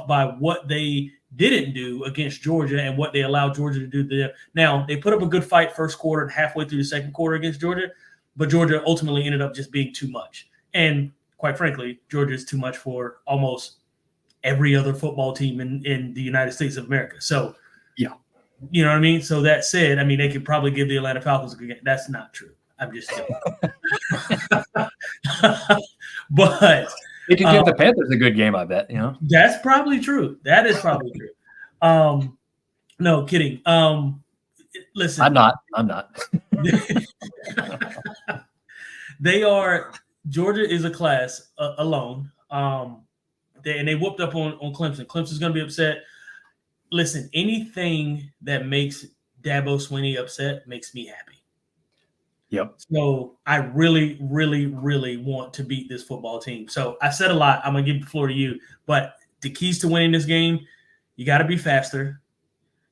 by what they didn't do against Georgia and what they allowed Georgia to do to them. Now, they put up a good fight first quarter and halfway through the second quarter against Georgia, but Georgia ultimately ended up just being too much. And quite frankly, Georgia is too much for almost every other football team in the United States of America. So, yeah. You know what I mean? So that said, I mean, they could probably give the Atlanta Falcons a good game. That's not true. I'm just joking. But they could give the Panthers a good game, I bet. That's probably true. That is probably true. No, kidding. Listen. I'm not. Georgia is a class alone. They whooped up on Clemson. Clemson's going to be upset. Listen, anything that makes Dabo Swinney upset makes me happy. Yep. So I really, really, really want to beat this football team. So I said a lot. I'm going to give the floor to you. But the keys to winning this game, you got to be faster.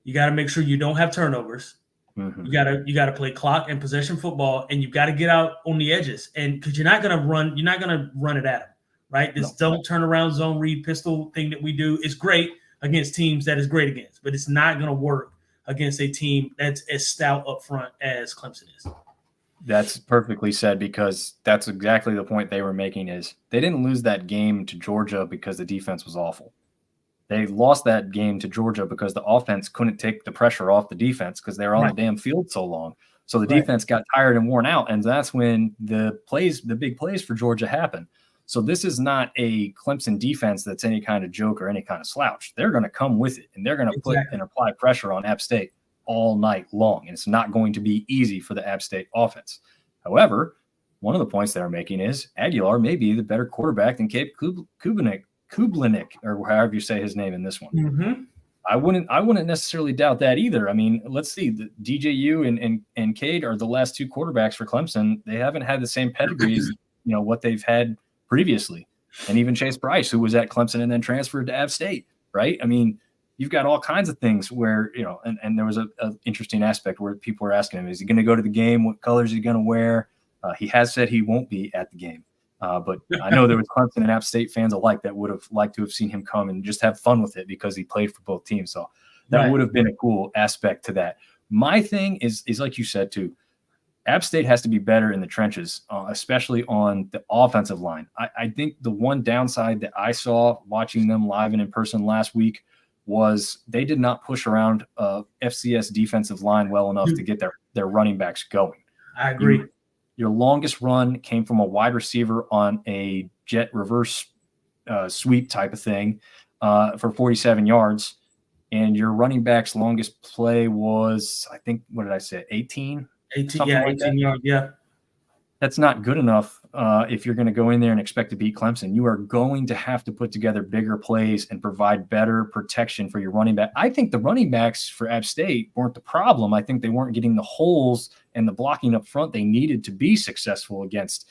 You got to make sure you don't have turnovers. Mm-hmm. You got to play clock and possession football, and you've got to get out on the edges. And because you're not going to run it at them, right? This don't turn around zone read pistol thing that we do is great against teams that is great against, but it's not going to work against a team that's as stout up front as Clemson is. That's perfectly said, because that's exactly the point they were making. Is they didn't lose that game to Georgia because the defense was awful. They lost that game to Georgia because the offense couldn't take the pressure off the defense because they were on the damn field so long. So the defense got tired and worn out, and that's when the big plays for Georgia happened. So this is not a Clemson defense that's any kind of joke or any kind of slouch. They're going to come with it, and they're going to put and apply pressure on App State all night long, and it's not going to be easy for the App State offense. However, one of the points they're making is Aguilar may be the better quarterback than Cape Kublinik, or however you say his name in this one. Mm-hmm. I wouldn't necessarily doubt that either. I mean, let's see. The DJU and Cade are the last two quarterbacks for Clemson. They haven't had the same pedigrees, what they've had previously. And even Chase Bryce, who was at Clemson and then transferred to App State, right? I mean, you've got all kinds of things where, and there was an interesting aspect where people were asking him, is he going to go to the game? What colors is he going to wear? He has said he won't be at the game. But I know there was Clemson and App State fans alike that would have liked to have seen him come and just have fun with it because he played for both teams. So that would have been a cool aspect to that. My thing is like you said too, App State has to be better in the trenches, especially on the offensive line. I think the one downside that I saw watching them live and in person last week was they did not push around FCS defensive line well enough to get their running backs going. I agree. Your longest run came from a wide receiver on a jet reverse sweep type of thing for 47 yards. And your running back's longest play was, I think, what did I say, 18? 18 yards, yeah. That's not good enough if you're going to go in there and expect to beat Clemson. You are going to have to put together bigger plays and provide better protection for your running back. I think the running backs for App State weren't the problem. I think they weren't getting the holes and the blocking up front they needed to be successful against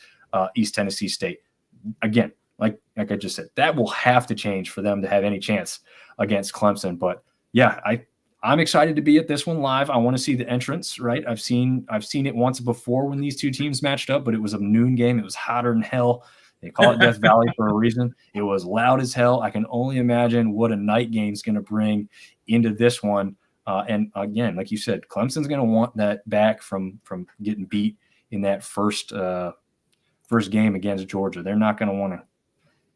East Tennessee State. Again, like I just said, that will have to change for them to have any chance against Clemson. But yeah, I'm excited to be at this one live. I want to see the entrance, right? I've seen it once before when these two teams matched up, but it was a noon game. It was hotter than hell. They call it Death Valley for a reason. It was loud as hell. I can only imagine what a night game is going to bring into this one. And again, like you said, Clemson's going to want that back from getting beat in that first game against Georgia. They're not going to want to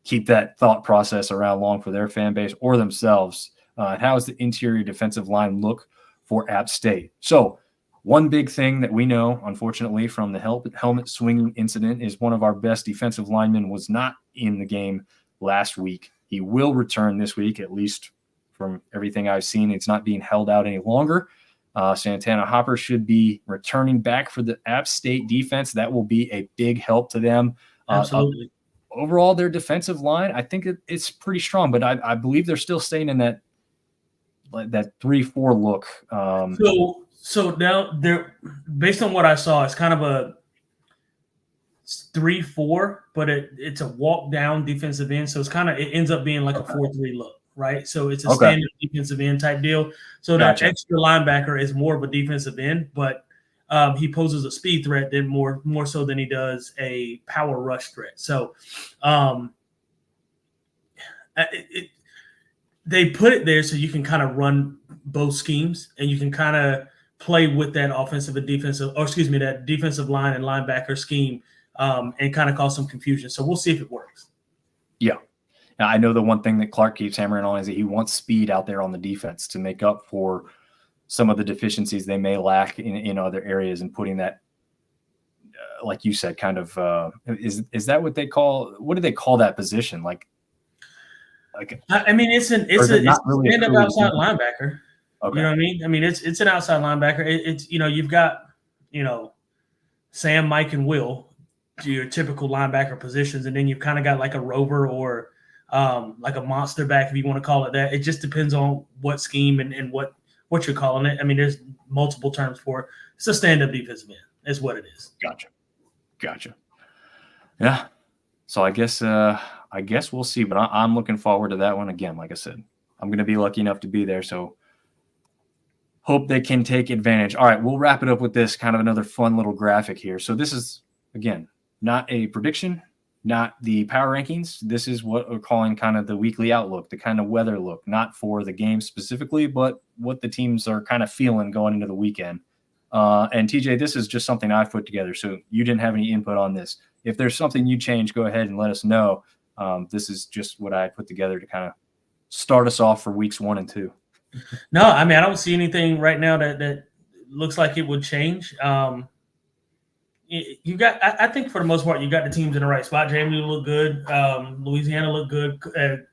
keep that thought process around long for their fan base or themselves. How does the interior defensive line look for App State? So one big thing that we know, unfortunately, from the helmet swinging incident is one of our best defensive linemen was not in the game last week. He will return this week, at least from everything I've seen. It's not being held out any longer. Santana Hopper should be returning back for the App State defense. That will be a big help to them. Absolutely. Overall, their defensive line, I think it's pretty strong, but I believe they're still staying in that 3-4 look. So now they're, based on what I saw, it's kind of a 3-4, but it's a walk down defensive end. So it ends up being like a 4-3 look, right? So it's a standard defensive end type deal. So that extra linebacker is more of a defensive end, but he poses a speed threat than more so than he does a power rush threat. So they put it there so you can kind of run both schemes and you can kind of play with that that defensive line and linebacker scheme and kind of cause some confusion. So we'll see if it works. Yeah. Now, I know the one thing that Clark keeps hammering on is that he wants speed out there on the defense to make up for some of the deficiencies they may lack in other areas, and putting that, like you said, kind of is that what do they call that position? I mean, it's a stand-up outside linebacker. Okay. You know what I mean? I mean, it's an outside linebacker. It's you've got Sam, Mike, and Will, your typical linebacker positions, and then you've kind of got like a rover or like a monster back, if you want to call it that. It just depends on what scheme and what you're calling it. I mean, there's multiple terms for it. It's a stand-up defensive end. Is what it is. Gotcha. Yeah. So I guess we'll see, but I'm looking forward to that one. Again, like I said, I'm going to be lucky enough to be there, so hope they can take advantage. All right, we'll wrap it up with this kind of another fun little graphic here. So this is, again, not a prediction, not the power rankings. This is what we're calling kind of the weekly outlook, the kind of weather look, not for the game specifically, but what the teams are kind of feeling going into the weekend. And TJ, this is just something I've put together, so you didn't have any input on this. If there's something you change, go ahead and let us know. This is just what I put together to kind of start us off for weeks 1 and 2. No, I mean, I don't see anything right now that looks like it would change. You got, I think for the most part, you got the teams in the right spot. JMU looked good. Louisiana looked good.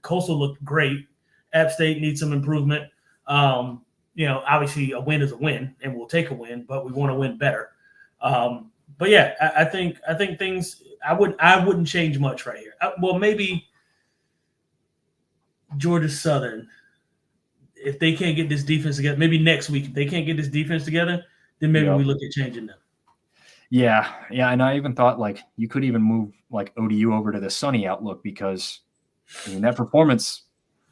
Coastal looked great. App State needs some improvement. Obviously a win is a win, and we'll take a win, but we want to win better. But yeah, I think things. I wouldn't change much right here. Maybe Georgia Southern, if they can't get this defense together, maybe next week if they can't get this defense together, then maybe we look at changing them. Yeah, and I even thought like you could even move like ODU over to the sunny outlook, because I mean that performance.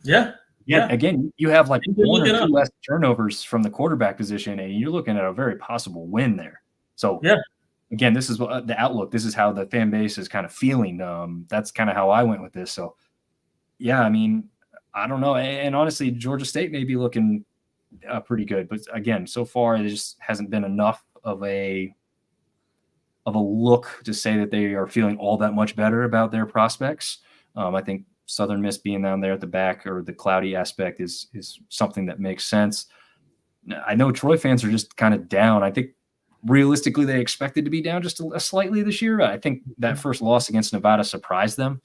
Yeah. Again, you have like 1 or 2 less turnovers from the quarterback position, and you're looking at a very possible win there. So again, this is the outlook. This is how the fan base is kind of feeling. That's kind of how I went with this. So yeah, I mean, I don't know. And honestly, Georgia State may be looking pretty good. But again, so far there just hasn't been enough of a look to say that they are feeling all that much better about their prospects. I think Southern Miss being down there at the back, or the cloudy aspect, is something that makes sense. I know Troy fans are just kind of down. I think realistically they expected to be down just slightly this year. I think that first loss against Nevada surprised them.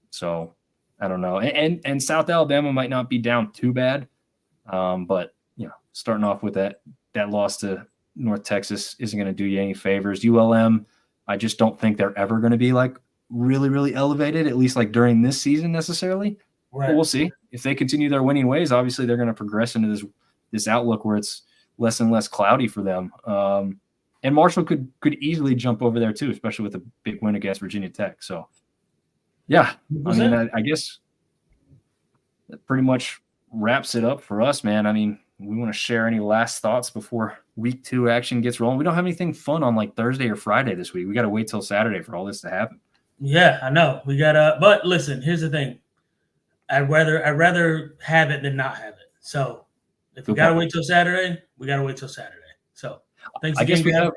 So I don't know. And South Alabama might not be down too bad. But starting off with that loss to North Texas isn't going to do you any favors. ULM, I just don't think they're ever going to be like really, really elevated, at least like during this season necessarily. Right. But we'll see. If they continue their winning ways, obviously they're going to progress into this outlook where it's less and less cloudy for them. And Marshall could easily jump over there too, especially with a big win against Virginia Tech. So yeah, I mean, I guess that pretty much wraps it up for us, man. I mean, we want to share any last thoughts before week 2 action gets rolling. We don't have anything fun on like Thursday or Friday this week. We got to wait till Saturday for all this to happen. Yeah, I know. We got but listen, here's the thing. I'd rather have it than not have it. So if we got to wait till Saturday, we got to wait till Saturday. So thanks again.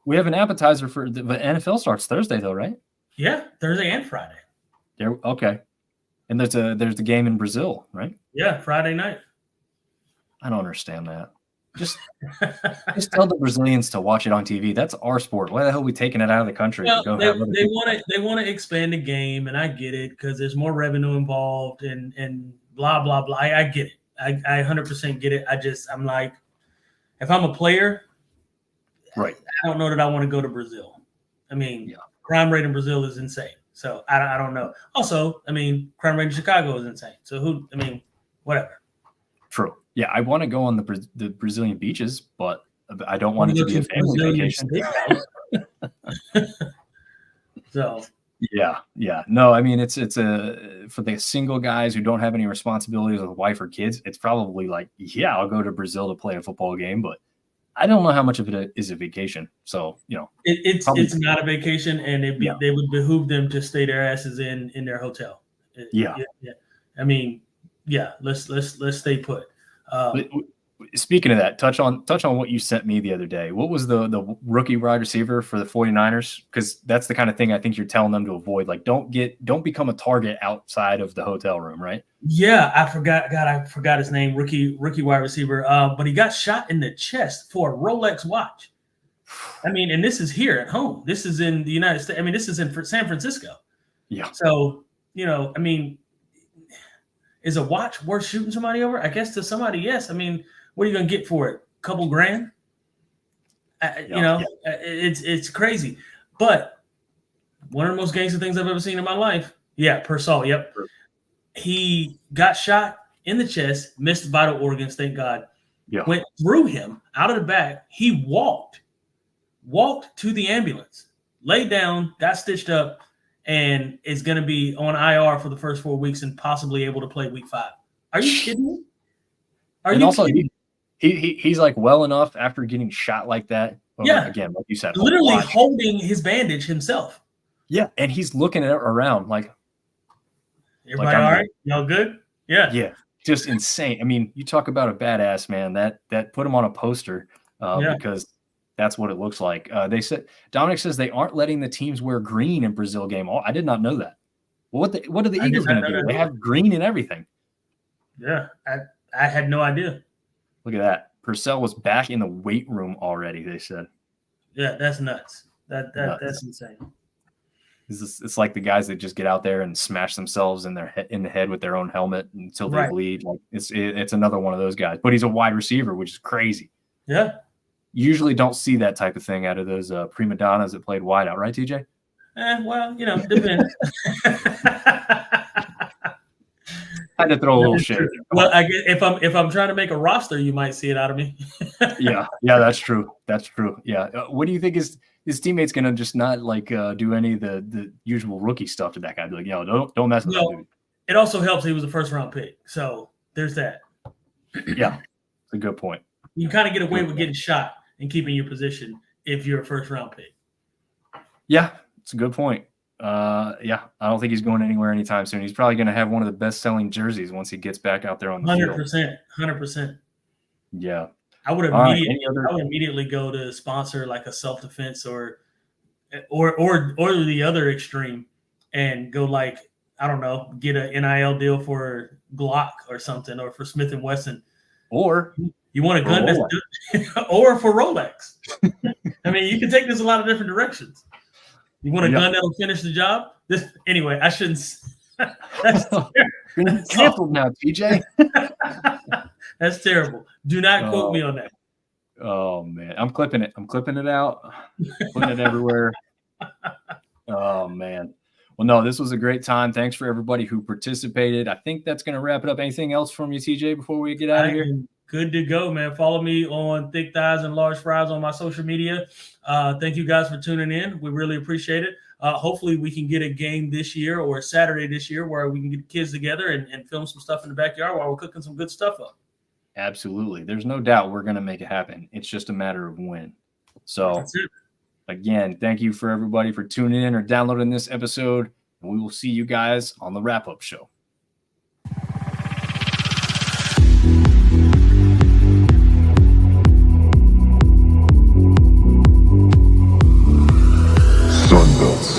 We have an appetizer for the NFL starts Thursday though, right? Yeah, Thursday and Friday. Okay. And there's the game in Brazil, right? Yeah, Friday night. I don't understand that. Just tell the Brazilians to watch it on TV. That's our sport. Why the hell are we taking it out of the country? Well, they want to expand the game, and I get it because there's more revenue involved and blah blah blah. I get it. I 100% get it. I'm like, if I'm a player, right? I don't know that I want to go to Brazil. I mean, crime rate in Brazil is insane. So I don't know. Also, I mean, crime rate in Chicago is insane. So whatever. True. Yeah, I want to go on the Brazilian beaches, but I don't want it to be a family vacation. So yeah. No, I mean it's for the single guys who don't have any responsibilities with wife or kids. It's probably like, yeah, I'll go to Brazil to play a football game, but I don't know how much of it is a vacation. So it's not a vacation, and they would behoove them to stay their asses in their hotel. Yeah. I mean, yeah. Let's stay put. Speaking of that, touch on what you sent me the other day. What was the rookie wide receiver for the 49ers? Because that's the kind of thing I think you're telling them to avoid. Like, don't become a target outside of the hotel room, right? Yeah, I forgot his name. Rookie wide receiver. But he got shot in the chest for a Rolex watch. I mean, and this is here at home. This is in the United States. I mean, this is in San Francisco. Yeah. So I mean, is a watch worth shooting somebody over? I guess to somebody, yes. I mean, what are you going to get for it? A couple grand? It's crazy. But one of the most gangster things I've ever seen in my life. Yeah, Persol. Yep. He got shot in the chest, missed vital organs, thank God. Yeah. Went through him out of the back. He walked to the ambulance, laid down, got stitched up, and is going to be on IR for the first 4 weeks and possibly able to play week 5. Are you kidding me? Kidding? He's like well enough after getting shot like that. Yeah. Again, like you said, literally holding his bandage himself. Yeah. And he's looking around like, everybody all right? Y'all good? Yeah. Yeah. Just insane. I mean, you talk about a badass, man. That put him on a poster because that's what it looks like. They said Dominic says they aren't letting the teams wear green in Brazil game. I did not know that. Well, what are the Eagles going to do? They have green and everything. Yeah, I had no idea. Look at that. Purcell was back in the weight room already, they said. Yeah, that's nuts. That's insane. It's like the guys that just get out there and smash themselves in the head with their own helmet until they bleed. Like it's another one of those guys. But he's a wide receiver, which is crazy. Yeah. Usually don't see that type of thing out of those prima donnas that played wide out, right, TJ? Well, depends. I had to throw a little shade. Well, I guess if I'm trying to make a roster, you might see it out of me. yeah, that's true. That's true. Yeah. What do you think is his teammates gonna just not like do any of the usual rookie stuff to that guy? Be like, don't mess with that dude. It also helps he was a first round pick, so there's that. Yeah, it's a good point. You kind of get away with getting shot and keeping your position if you're a first round pick. Yeah, it's a good point. Yeah, I don't think he's going anywhere anytime soon. He's probably going to have one of the best-selling jerseys once he gets back out there on the field. 100%. Yeah. I would All right, immediately go to sponsor like a self-defense or the other extreme and go like, I don't know, get an NIL deal for Glock or something, or for Smith & Wesson. Or you want a gun or for Rolex. I mean, you can take this a lot of different directions. You want a gun that'll finish the job? Anyway, I shouldn't. That's canceled now, TJ. That's terrible. Do not quote me on that. Oh man, I'm clipping it. I'm clipping it out, putting it everywhere. Oh man. Well, no, this was a great time. Thanks for everybody who participated. I think that's going to wrap it up. Anything else from you, TJ, before we get out of here? Good to go, man. Follow me on Thick Thighs and Large Fries on my social media. Thank you guys for tuning in. We really appreciate it. Hopefully we can get a game this year or Saturday this year where we can get kids together and film some stuff in the backyard while we're cooking some good stuff up. Absolutely. There's no doubt we're going to make it happen. It's just a matter of when. So again, thank you for everybody for tuning in or downloading this episode. And we will see you guys on the wrap-up show.